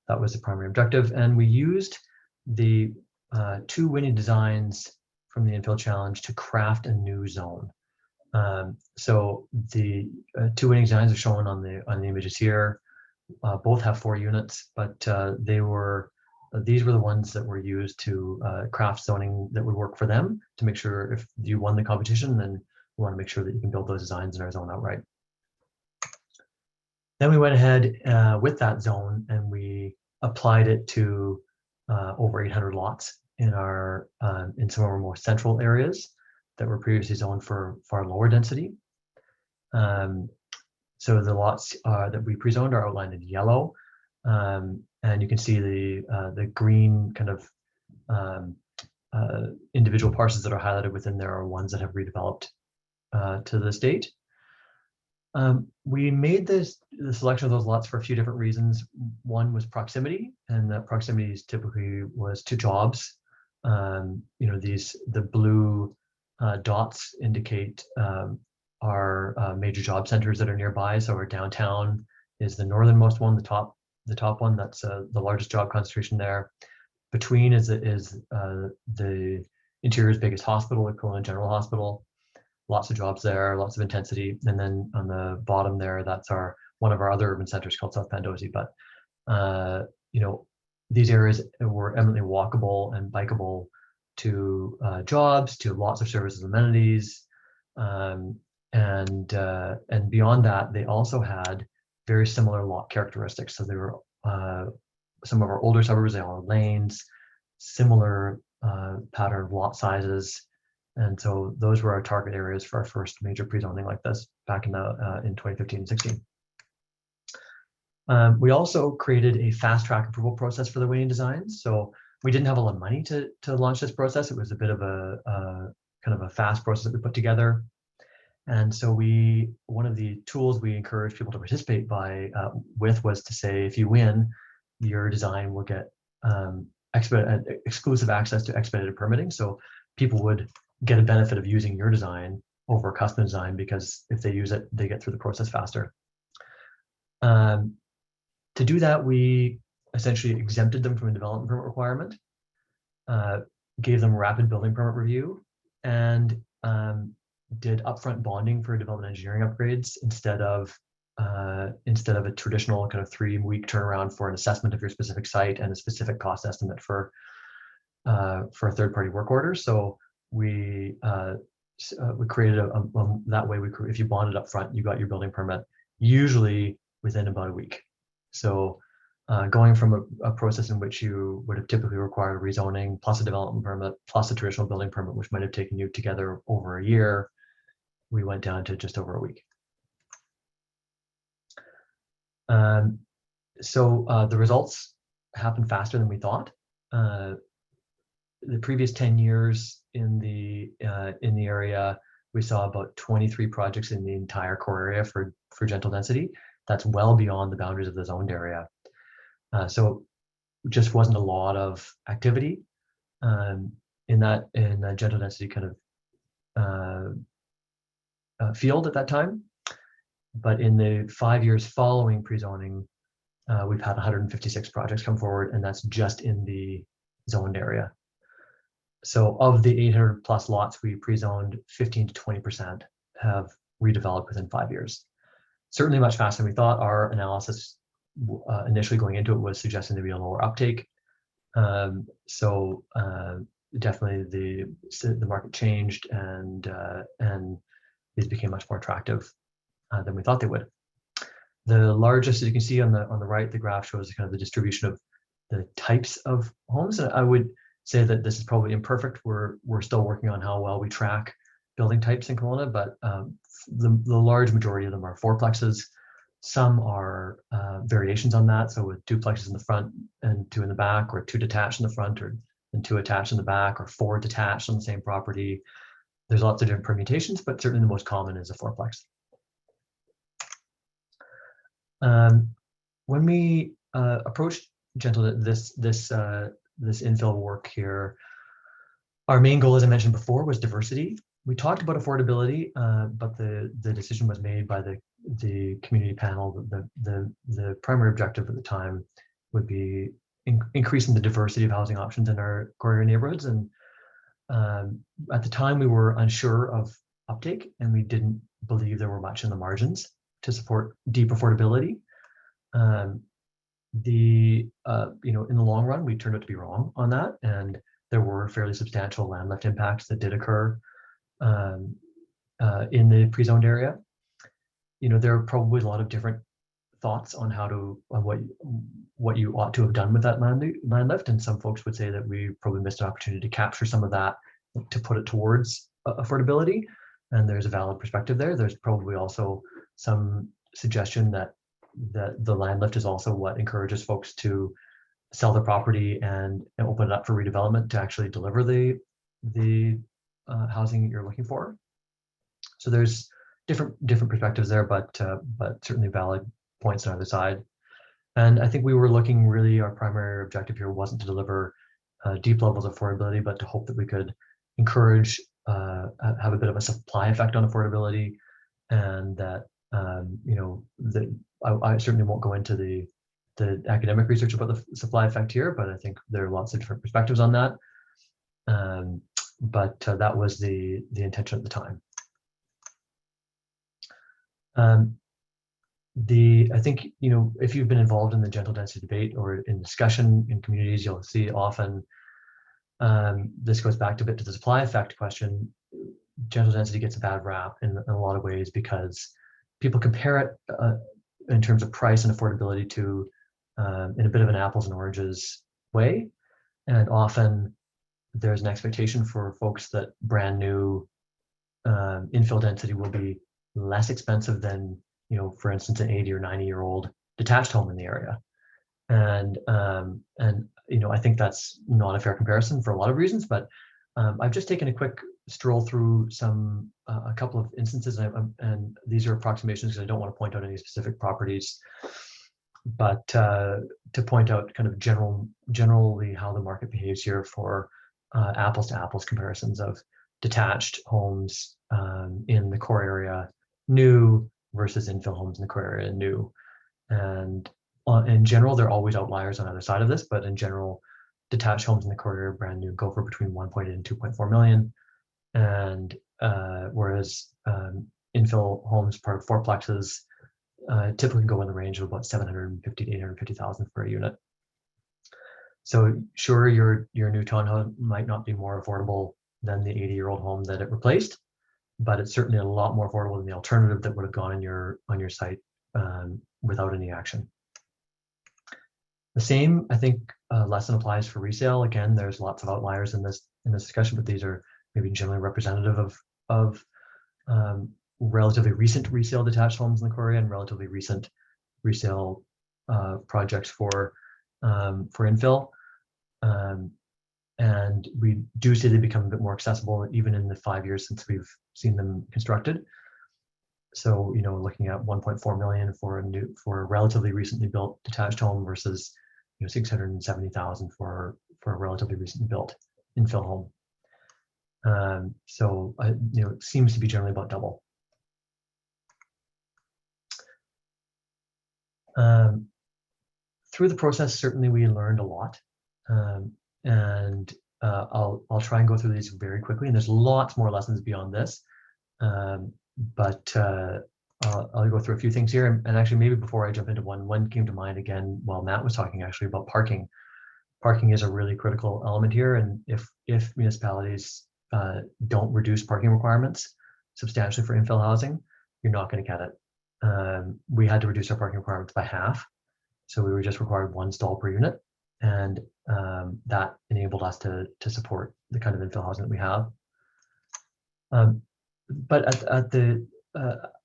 that was the primary objective. And we used the two winning designs from the Infill Challenge to craft a new zone. So the two winning designs are shown on the images here. Both have 4 units, but these were the ones that were used to craft zoning that would work for them, to make sure if you won the competition, then we want to make sure that you can build those designs in our zone outright. Then we went ahead with that zone and we applied it to over 800 lots in some of our more central areas that were previously zoned for far lower density. So the lots that we pre-zoned are outlined in yellow, and you can see the green kind of individual parcels that are highlighted within there are ones that have redeveloped to this date. We made the selection of those lots for a few different reasons. One was proximity, and that proximity typically was to jobs. The blue dots indicate our major job centers that are nearby. So our downtown is the northernmost one, the top one. That's the largest job concentration there. Between is the interior's biggest hospital, the Kelowna General Hospital. Lots of jobs there, lots of intensity. And then on the bottom there, that's one of our other urban centers called South Pandosy. But these areas were eminently walkable and bikeable to jobs, to lots of services and amenities. And beyond that, they also had very similar lot characteristics. So they were some of our older suburbs, they all had lanes, similar pattern of lot sizes. And so those were our target areas for our first major pre-zoning like this back in 2015 and 16. We also created a fast track approval process for the winning designs. So we didn't have a lot of money to launch this process. It was a bit of a kind of a fast process that we put together. And so one of the tools we encourage people to participate with was to say, if you win, your design will get exclusive access to expedited permitting. So people would get a benefit of using your design over a custom design, because if they use it, they get through the process faster. To do that, we essentially exempted them from a development permit requirement, gave them rapid building permit review, and did upfront bonding for development engineering upgrades instead of a traditional kind of 3-week turnaround for an assessment of your specific site and a specific cost estimate for a third-party work order. So we created that way. If you bonded up front, you got your building permit usually within about a week. So going from a process in which you would have typically required rezoning plus a development permit plus a traditional building permit, which might have taken you together over a year, we went down to just over a week. So the results happened faster than we thought. The previous 10 years in the area, we saw about 23 projects in the entire core area for gentle density. That's well beyond the boundaries of the zoned area. So just wasn't a lot of activity in the gentle density kind of field at that time. But in the 5 years following pre-zoning, we've had 156 projects come forward, and that's just in the zoned area. So of the 800 plus lots we pre-zoned, 15 to 20% have redeveloped within 5 years. Certainly much faster than we thought. Our analysis initially going into it was suggesting there'd be a lower uptake. Definitely the market changed, and these became much more attractive than we thought they would. The largest, as you can see on the right, the graph shows kind of the distribution of the types of homes. And I would say that this is probably imperfect. We're still working on how well we track building types in Kelowna, but the large majority of them are fourplexes. Some are variations on that. So with duplexes in the front and 2 in the back, or 2 detached in the front, and 2 attached in the back, or 4 detached on the same property. There's lots of different permutations, but certainly the most common is a fourplex. When we approached this infill work here, our main goal, as I mentioned before, was diversity. We talked about affordability, but the decision was made by the community panel. The primary objective at the time would be increasing the diversity of housing options in our core area neighborhoods. And at the time, we were unsure of uptake, and we didn't believe there were much in the margins to support deep affordability. In the long run, we turned out to be wrong on that, and there were fairly substantial land lift impacts that did occur in the pre-zoned area. There are probably a lot of different thoughts on what you ought to have done with that land lift, and some folks would say that we probably missed an opportunity to capture some of that to put it towards affordability, and there's a valid perspective there. There's probably also some suggestion that the land lift is also what encourages folks to sell their property and open it up for redevelopment to actually deliver the housing that you're looking for. So there's different perspectives there, but certainly valid points on either side. And I think we were looking, really, our primary objective here wasn't to deliver deep levels of affordability, but to hope that we could encourage, have a bit of a supply effect on affordability, and that I certainly won't go into the academic research about the supply effect here, but I think there are lots of different perspectives on that. But that was the intention at the time. I think, if you've been involved in the gentle density debate or in discussion in communities, you'll see often this goes back a bit to the supply effect question. Gentle density gets a bad rap in a lot of ways because people compare it in terms of price and affordability to in a bit of an apples and oranges way. And often there's an expectation for folks that brand new infill density will be less expensive than, for instance, an 80 or 90-year-old detached home in the area. And I think that's not a fair comparison for a lot of reasons, but I've just taken a quick stroll through a couple of instances, and these are approximations because I don't want to point out any specific properties, but to point out kind of generally how the market behaves here for apples to apples comparisons of detached homes in the core area new versus infill homes in the core area new. And in general, there are always outliers on either side of this, but in general, detached homes in the core area brand new go for between 1.8 and 2.4 million. And whereas infill homes, part of fourplexes, typically go in the range of about 750 to 850,000 for a unit. So sure, your new townhome might not be more affordable than the 80-year-old home that it replaced, but it's certainly a lot more affordable than the alternative that would have gone on your site without any action. The same, I think, lesson applies for resale. Again, there's lots of outliers in this discussion, but these are maybe generally representative of relatively recent resale detached homes in the core area and relatively recent resale projects for infill. And we do see they become a bit more accessible even in the 5 years since we've seen them constructed. So, looking at 1.4 million for a relatively recently built detached home versus $670,000 for a relatively recently built infill home. So it seems to be generally about double. Through the process, certainly we learned a lot, and I'll try and go through these very quickly. And there's lots more lessons beyond this, but I'll go through a few things here. And actually, maybe before I jump into one came to mind again while Matt was talking actually about parking. Parking is a really critical element here, and if municipalities don't reduce parking requirements substantially for infill housing, you're not going to get it. We had to reduce our parking requirements by half. So we were just required 1 stall per unit, and that enabled us to support the kind of infill housing that we have. But at the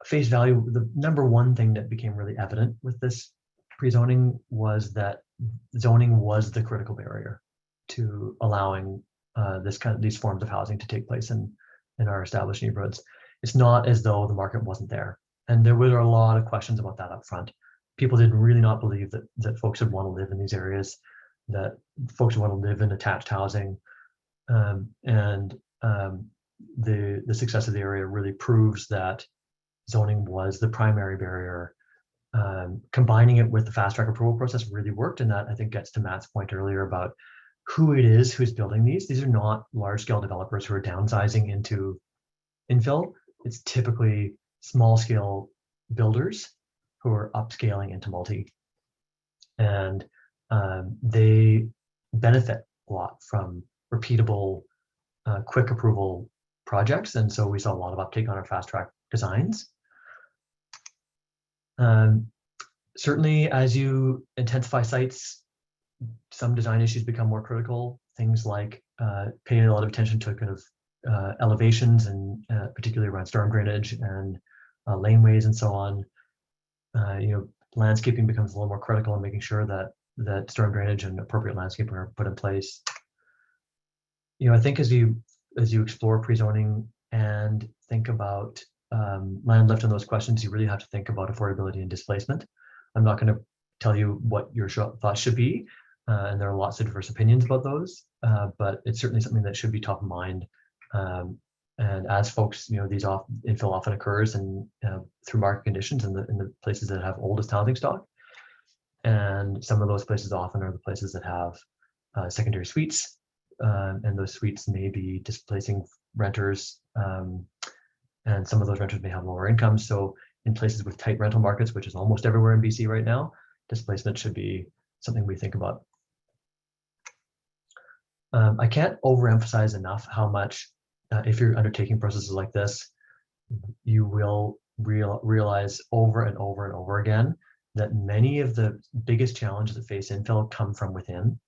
face value, the number one thing that became really evident with this pre-zoning was that zoning was the critical barrier to allowing these forms of housing to take place in our established neighborhoods. It's not as though the market wasn't there, and there were a lot of questions about that up front. People did really not believe that folks would want to live in these areas, that folks would want to live in attached housing. The success of the area really proves that zoning was the primary barrier. Combining it with the fast track approval process really worked, and that I think gets to Matt's point earlier about who it is who's building these. These are not large scale developers who are downsizing into infill. It's typically small scale builders who are upscaling into multi, and they benefit a lot from repeatable, quick approval projects. And so we saw a lot of uptake on our fast track designs. Certainly, as you intensify sites, some design issues become more critical. Things like paying a lot of attention to kind of elevations, and particularly around storm drainage and laneways and so on. Landscaping becomes a little more critical in making sure that storm drainage and appropriate landscaping are put in place. I think as you explore pre-zoning and think about land lift and those questions, you really have to think about affordability and displacement. I'm not going to tell you what your thoughts should be, and there are lots of diverse opinions about those, but it's certainly something that should be top of mind. And as folks, these infill often occurs and through market conditions in the places that have oldest housing stock, and some of those places often are the places that have secondary suites, and those suites may be displacing renters, and some of those renters may have lower incomes. So in places with tight rental markets, which is almost everywhere in BC right now, displacement should be something we think about. I can't overemphasize enough how much, if you're undertaking processes like this, you will realize over and over and over again that many of the biggest challenges that face infill come from within,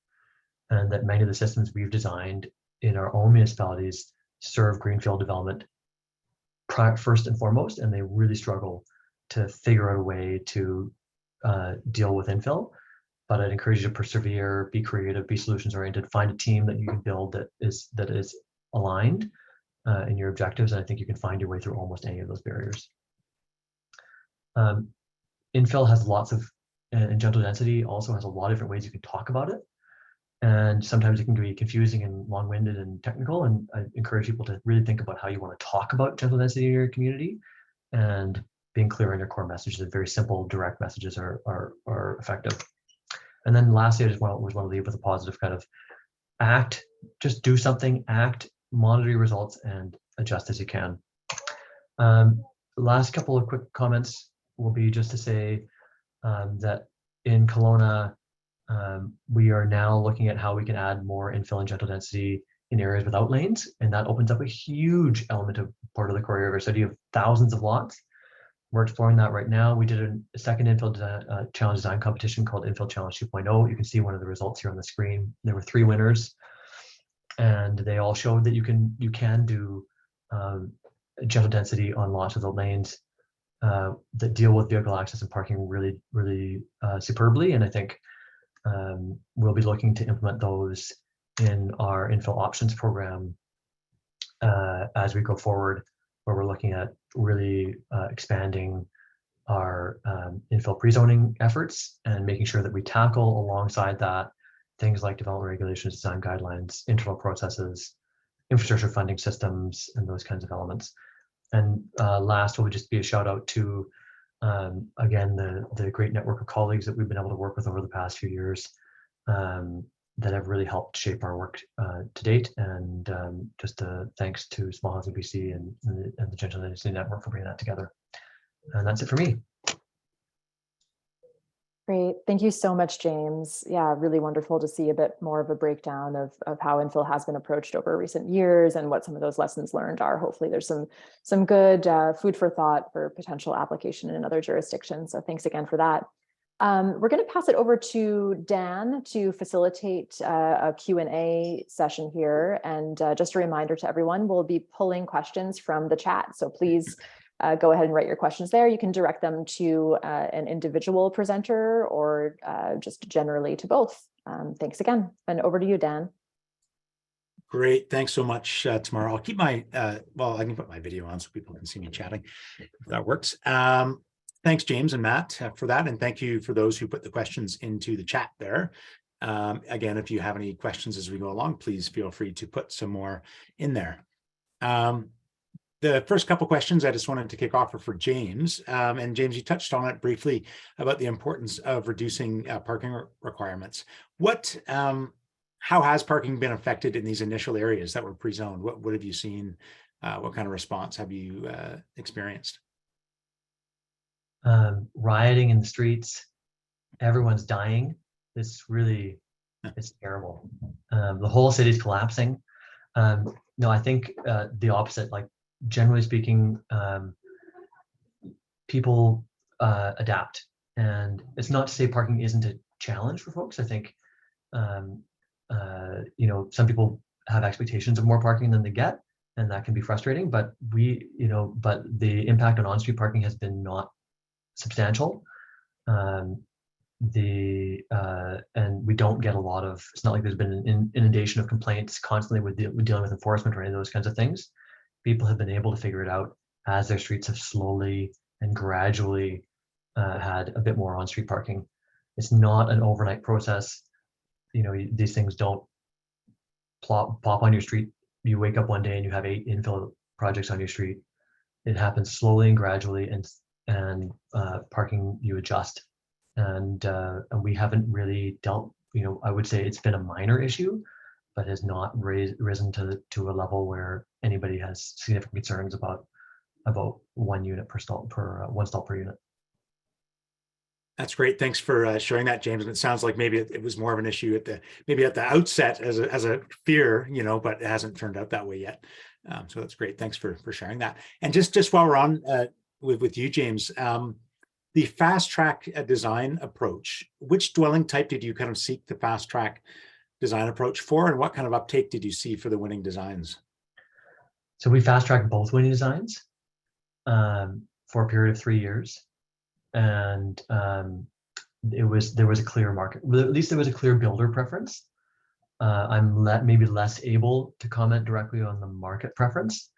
and that many of the systems we've designed in our own municipalities serve greenfield development first and foremost, and they really struggle to figure out a way to deal with infill. But I'd encourage you to persevere, be creative, be solutions oriented, find a team that you can build that is aligned in your objectives, and I think you can find your way through almost any of those barriers. Infill has lots of, and gentle density also has a lot of different ways you can talk about it. And sometimes it can be confusing and long-winded and technical. And I encourage people to really think about how you want to talk about gentle density in your community, and being clear on your core messages. Very simple, direct messages are effective. And then lastly, I just want to leave with a positive kind of act, just do something, act, monitor your results, and adjust as you can. Last couple of quick comments will be just to say that in Kelowna, we are now looking at how we can add more infill and gentle density in areas without lanes, and that opens up a huge element of part of the core area of our city of thousands of lots. We're exploring that right now. We did a second infill challenge design competition called Infill Challenge 2.0. You can see one of the results here on the screen. There were 3 winners, and they all showed that you can do gentle density on lots without lanes that deal with vehicle access and parking really superbly. And I think we'll be looking to implement those in our infill options program as we go forward, where we're looking at really expanding our infill pre-zoning efforts and making sure that we tackle alongside that things like development regulations, design guidelines, internal processes, infrastructure funding systems, and those kinds of elements. And last will just be a shout out to, again, the great network of colleagues that we've been able to work with over the past few years that have really helped shape our work to date. And just thanks to Small Housing BC and the Gentle Density Network for bringing that together. And that's it for me. Great. Thank you so much, James. Yeah, really wonderful to see a bit more of a breakdown of how infill has been approached over recent years and what some of those lessons learned are. Hopefully there's some good food for thought for potential application in other jurisdictions. So thanks again for that. We're going to pass it over to Dan to facilitate a Q&A session here. And just a reminder to everyone, we'll be pulling questions from the chat. So please go ahead and write your questions there. You can direct them to an individual presenter or just generally to both. Thanks again. And over to you, Dan. Great. Thanks so much, Tamara. I'll keep my, well, I can put my video on so people can see me chatting, if that works. Thanks, James and Matt, for that. And thank you for those who put the questions into the chat there. Again, if you have any questions as we go along, please feel free to put some more in there. The first couple questions I just wanted to kick off are for James. And James, you touched on it briefly about the importance of reducing parking requirements. How has parking been affected in these initial areas that were pre-zoned? What have you seen? What kind of response have you experienced? Rioting in the streets, everyone's dying. It's really, it's terrible. The whole city's collapsing. No, I think the opposite, like generally speaking, people adapt. And it's not to say parking isn't a challenge for folks. I think, you know, some people have expectations of more parking than they get, and that can be frustrating, but but the impact on on-street parking has been not substantial. And we don't get a lot of, it's not like there's been an inundation of complaints constantly with dealing with enforcement or any of those kinds of things. People have been able to figure it out as their streets have slowly and gradually had a bit more on-street parking. It's not an overnight process. You know, these things don't pop on your street. You wake up one day and you have 8 infill projects on your street. It happens slowly and gradually, and parking you adjust. And we haven't really dealt, you know, I would say it's been a minor issue, but has not risen to a level where anybody has significant concerns about 1 unit per stall, one stall per unit. That's great. Thanks for sharing that, James. And it sounds like maybe it was more of an issue at the outset as a fear, you know, but it hasn't turned out that way yet. So that's great. Thanks for sharing that. And just while we're on with you, James, the fast track design approach, which dwelling type did you kind of seek the fast track design approach for, and what kind of uptake did you see for the winning designs? So we fast tracked both winning designs for a period of 3 years. And there was a clear market, at least there was a clear builder preference. I'm maybe less able to comment directly on the market preference,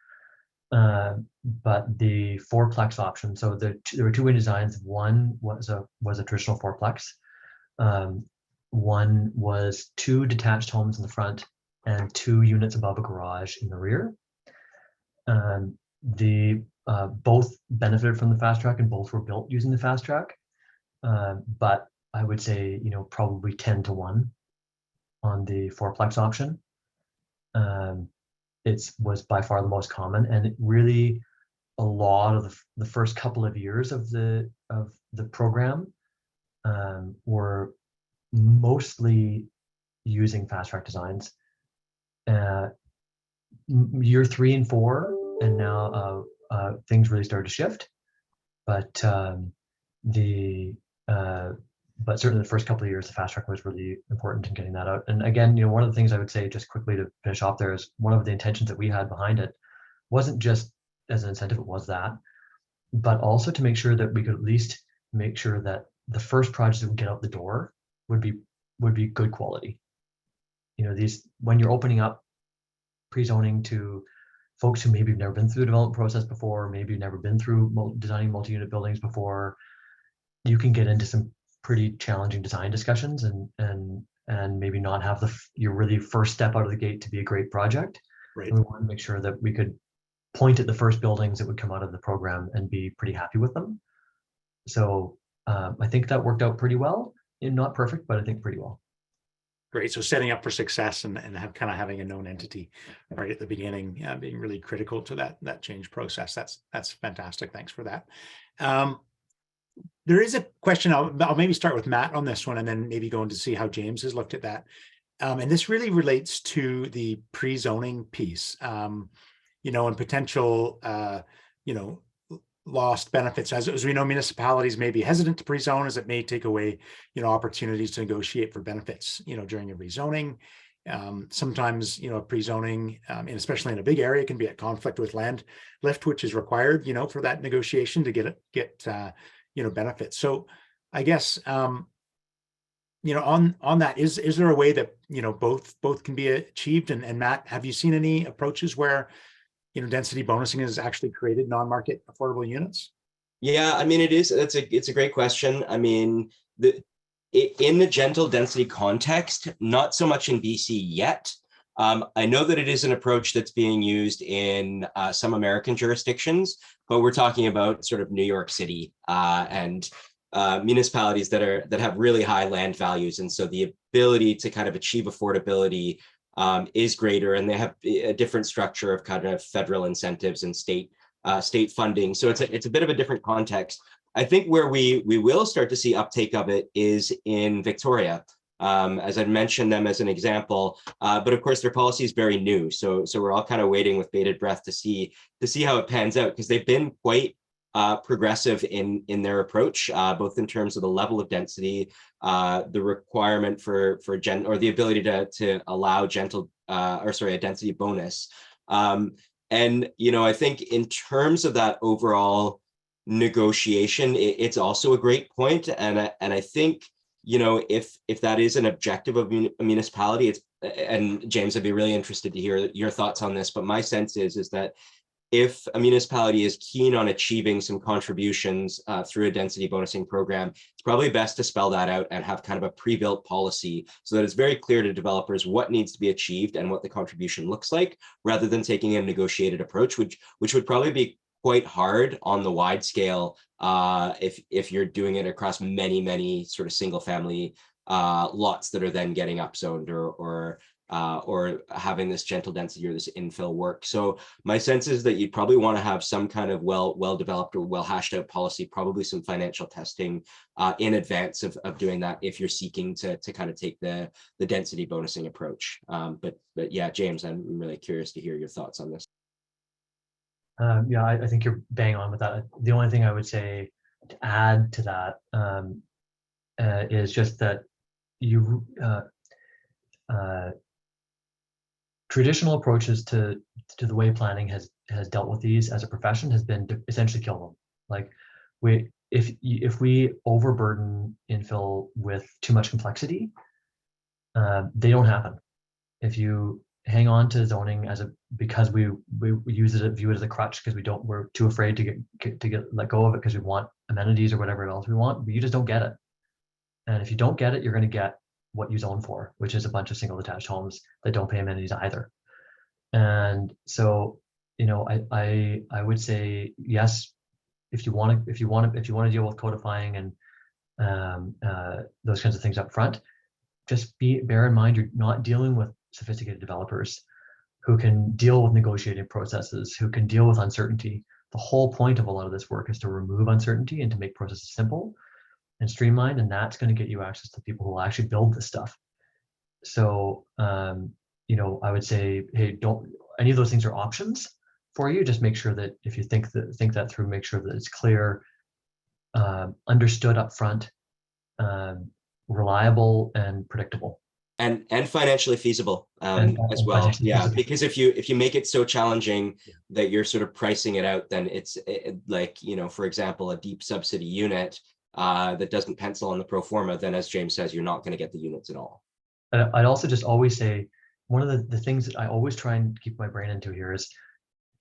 but the fourplex option. So there were 2 winning designs. One was a traditional fourplex. One was 2 detached homes in the front and 2 units above a garage in the rear. Both benefited from the fast track and both were built using the fast track. But I would say, you know, probably 10 to 1 on the fourplex option. It was by far the most common, and it really, a lot of the first couple of years of the program were mostly using fast track designs. Year 3 and 4, and now things really started to shift, but certainly the first couple of years, the fast track was really important in getting that out. And again, you know, one of the things I would say just quickly to finish off there is one of the intentions that we had behind it wasn't just as an incentive, it was that, but also to make sure that we could at least make sure that the first projects that would get out the door would be good quality. You know, when you're opening up pre-zoning to folks who maybe have never been through the development process before, maybe never been through designing multi-unit buildings before, you can get into some pretty challenging design discussions and maybe not have your really first step out of the gate to be a great project. Right. And we want to make sure that we could point at the first buildings that would come out of the program and be pretty happy with them. So I think that worked out pretty well. Not perfect, but I think pretty well. Great. So setting up for success and having a known entity right at the beginning, being really critical to that change process. That's fantastic. Thanks for that. There is a question. I'll maybe start with Matt on this one, and then maybe go on to see how James has looked at that. And this really relates to the pre-zoning piece, and potential, lost benefits. As we know, municipalities may be hesitant to pre-zone, as it may take away, opportunities to negotiate for benefits, during a rezoning. Sometimes, pre-zoning, and especially in a big area, can be at conflict with land lift, which is required, for that negotiation to get benefits. So I guess, on that, is there a way that, both can be achieved? And Matt, have you seen any approaches where, density bonusing has actually created non-market affordable units? Yeah, I mean, it's a great question. I mean, in the gentle density context, not so much in BC yet. I know that it is an approach that's being used in some American jurisdictions, but we're talking about sort of New York City and municipalities that have really high land values, and so the ability to kind of achieve affordability is greater, and they have a different structure of kind of federal incentives and state funding. So it's a bit of a different context. I think where we will start to see uptake of it is in Victoria, as I mentioned them as an example. But of course, their policy is very new, so we're all kind of waiting with bated breath to see how it pans out, because they've been quite progressive in their approach, both in terms of the level of density, the requirement for the ability to allow a density bonus. And I think in terms of that overall negotiation, it's also a great point. And I think, if that is an objective of a municipality, and James, I'd be really interested to hear your thoughts on this, but my sense is that if a municipality is keen on achieving some contributions through a density bonusing program, it's probably best to spell that out and have kind of a pre-built policy so that it's very clear to developers what needs to be achieved and what the contribution looks like, rather than taking a negotiated approach, which would probably be quite hard on the wide scale if you're doing it across many sort of single family lots that are then getting upzoned or having this gentle density or this infill work. So my sense is that you'd probably want to have some kind of well-developed or well-hashed out policy, probably some financial testing in advance of doing that, if you're seeking to kind of take the density bonusing approach. But yeah, James, I'm really curious to hear your thoughts on this. Yeah, I think you're bang on with that. The only thing I would say to add to that is just that traditional approaches to the way planning has dealt with these as a profession has been to essentially kill them. Like if we overburden infill with too much complexity, they don't happen. If you hang on to zoning because we view it as a crutch because we're too afraid to let go of it because we want amenities or whatever else we want, but you just don't get it. And if you don't get it, you're going to get what you zone for, which is a bunch of single detached homes that don't pay amenities either. And so, I would say yes, if you want to deal with codifying and those kinds of things up front, just bear in mind you're not dealing with sophisticated developers who can deal with negotiating processes, who can deal with uncertainty. The whole point of a lot of this work is to remove uncertainty and to make processes simple and streamlined, and that's going to get you access to people who will actually build this stuff. So, I would say, hey, don't any of those things are options for you. Just make sure that if you think that through, make sure that it's clear, understood up front, reliable and predictable. And financially feasible as well. Yeah, feasible. Because if you make it so challenging that you're sort of pricing it out, then it's like, for example, a deep subsidy unit that doesn't pencil on the pro forma, then as James says, you're not going to get the units at all. I'd also just always say, one of the things that I always try and keep my brain into here is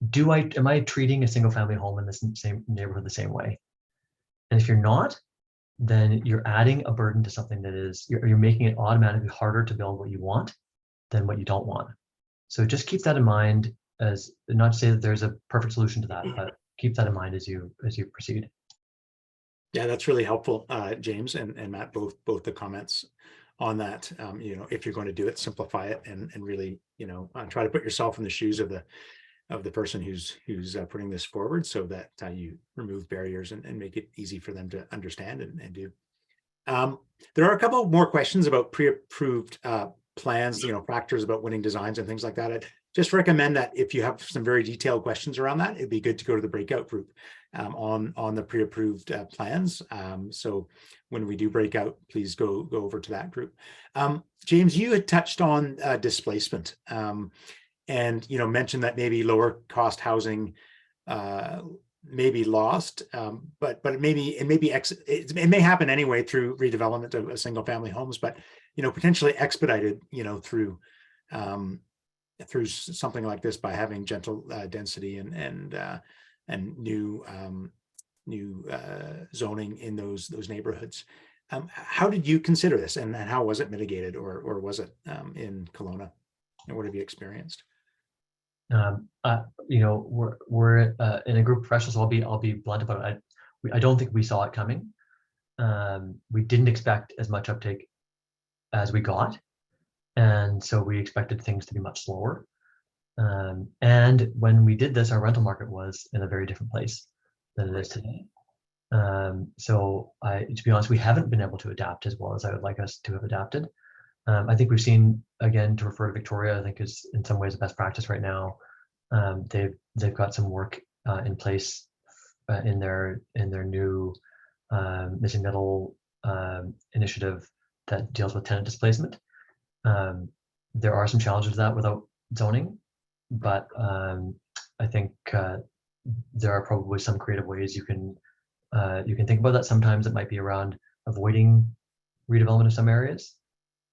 am I treating a single family home in the same neighborhood the same way? And if you're not, then you're adding a burden to something that is, you're making it automatically harder to build what you want than what you don't want. So just keep that in mind, as not to say that there's a perfect solution to that, but keep that in mind as you proceed. Yeah, that's really helpful, James and Matt, both the comments on that. You know, if you're going to do it, simplify it and really, you know, try to put yourself in the shoes of the person who's putting this forward, so that you remove barriers and make it easy for them to understand and do. There are a couple more questions about pre-approved plans, you know, factors about winning designs and things like that. I'd just recommend that if you have some very detailed questions around that, it'd be good to go to the breakout group on the pre-approved plans. So when we do break out, please go over to that group. James, you had touched on displacement and, you know, mentioned that maybe lower cost housing may be lost, but it may happen anyway through redevelopment of single family homes, but, you know, potentially expedited, you know, through something like this by having gentle density and new zoning in those neighborhoods. How did you consider this, and how was it mitigated, or was it in Kelowna, and what have you experienced? You know, we're in a group of professionals. I'll be blunt about it. I don't think we saw it coming. We didn't expect as much uptake as we got, and so we expected things to be much slower. And when we did this, our rental market was in a very different place than it is today. So to be honest, we haven't been able to adapt as well as I would like us to have adapted. I think we've seen, again, to refer to Victoria, I think is in some ways the best practice right now. They've got some work in place in their new missing middle initiative that deals with tenant displacement. There are some challenges to that without zoning, but I think there are probably some creative ways you can think about that. Sometimes it might be around avoiding redevelopment of some areas.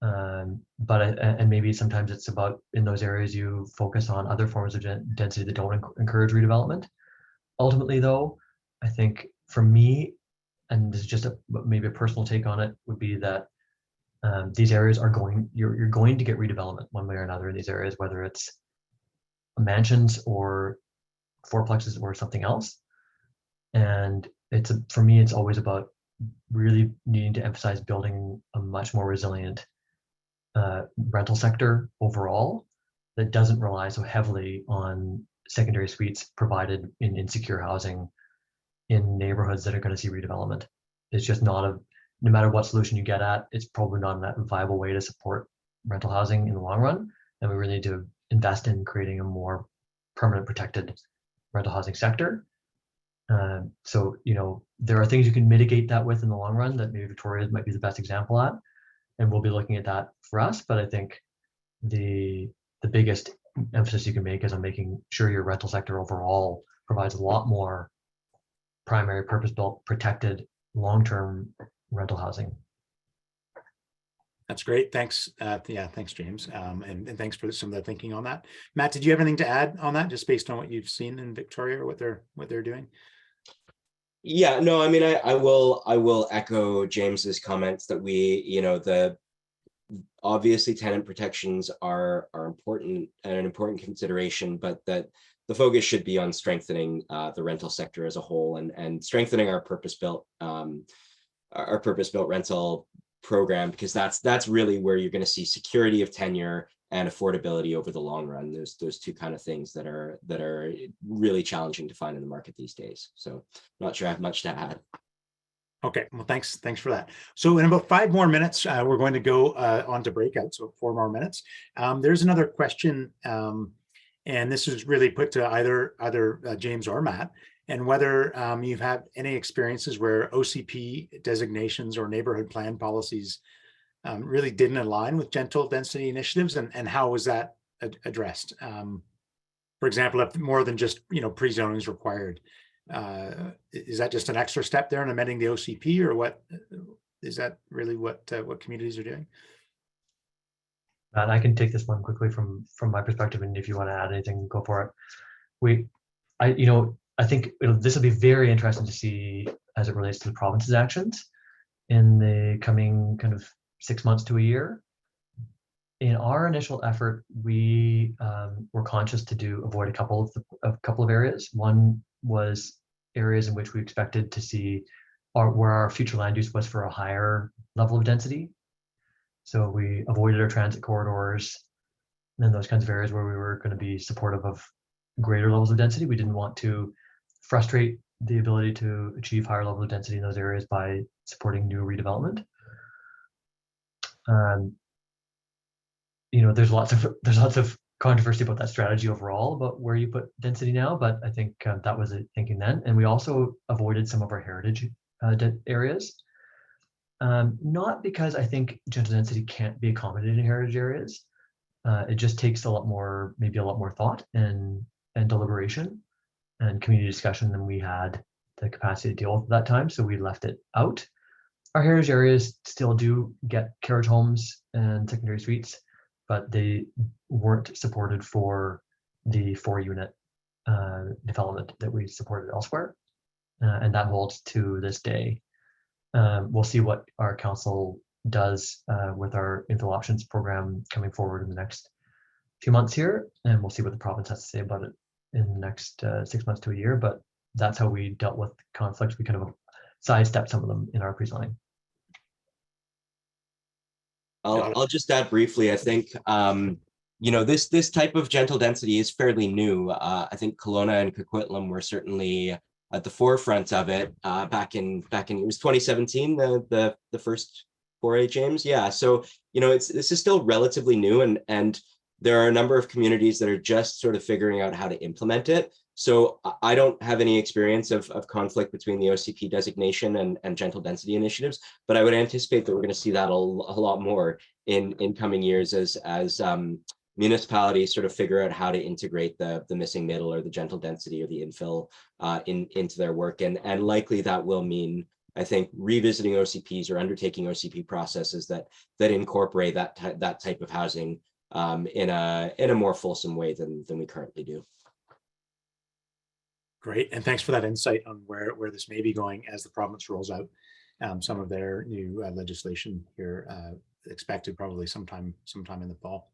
And maybe sometimes it's about, in those areas, you focus on other forms of density that don't encourage redevelopment. Ultimately, though, I think for me, and this is just maybe a personal take on it, would be that these areas are you're going to get redevelopment one way or another in these areas, whether it's mansions or fourplexes or something else. And for me, it's always about really needing to emphasize building a much more resilient rental sector overall that doesn't rely so heavily on secondary suites provided in insecure housing in neighborhoods that are going to see redevelopment. It's just no matter what solution you get at, it's probably not a viable way to support rental housing in the long run. And we really need to invest in creating a more permanent protected rental housing sector. So, you know, there are things you can mitigate that with in the long run that maybe Victoria might be the best example at. And we'll be looking at that for us. But I think the biggest emphasis you can make is on making sure your rental sector overall provides a lot more primary purpose-built, protected, long-term rental housing. That's great. Thanks. Yeah, thanks, James. And thanks for some of the thinking on that. Matt, did you have anything to add on that, just based on what you've seen in Victoria or what they're doing? Yeah, no, I mean, I will echo James's comments that obviously tenant protections are important and an important consideration, but that the focus should be on strengthening the rental sector as a whole and strengthening our purpose-built rental program, because that's really where you're going to see security of tenure and affordability over the long run. There's those two kind of things that are really challenging to find in the market these days. So I'm not sure I have much to add. Okay, well, thanks for that. So in about 5 more minutes, we're going to go on to breakout. So 4 more minutes. There's another question, and this is really put to either James or Matt, and whether you've had any experiences where OCP designations or neighborhood plan policies really didn't align with gentle density initiatives, and how was that addressed? For example, if more than just pre-zoning is required, is that just an extra step there in amending the OCP, or what is that really what communities are doing? And I can take this one quickly from my perspective, and if you want to add anything, go for it. I think this will be very interesting to see as it relates to the province's actions in the coming kind of 6 months to a year. In our initial effort, we were conscious to avoid a couple of areas. One was areas in which we expected to see where our future land use was for a higher level of density. So we avoided our transit corridors and those kinds of areas where we were going to be supportive of greater levels of density. We didn't want to frustrate the ability to achieve higher levels of density in those areas by supporting new redevelopment. There's lots of controversy about that strategy overall, about where you put density now, but I think that was the thinking then. And we also avoided some of our heritage areas. Not because I think gentle density can't be accommodated in heritage areas. It just takes maybe a lot more thought and deliberation and community discussion than we had the capacity to deal with at that time. So we left it out. Our heritage areas still do get carriage homes and secondary suites, but they weren't supported for the 4-unit development that we supported elsewhere. And that holds to this day. We'll see what our council does with our infill options program coming forward in the next few months here, and we'll see what the province has to say about it in the next 6 months to a year. But that's how we dealt with conflicts. We kind of sidestepped some of them in our pre-zoning. I'll just add briefly. I think this type of gentle density is fairly new. I think Kelowna and Coquitlam were certainly at the forefront of it back in it was 2017, the first foray, James. Yeah, so this is still relatively new, and there are a number of communities that are just sort of figuring out how to implement it. So I don't have any experience of conflict between the OCP designation and gentle density initiatives, but I would anticipate that we're going to see that a lot more in coming years as municipalities sort of figure out how to integrate the missing middle or the gentle density or the infill into their work. And likely that will mean, I think, revisiting OCPs or undertaking OCP processes that incorporate that type of housing in a more fulsome way than we currently do. Great, and thanks for that insight on where this may be going as the province rolls out some of their new legislation here, expected probably sometime in the fall.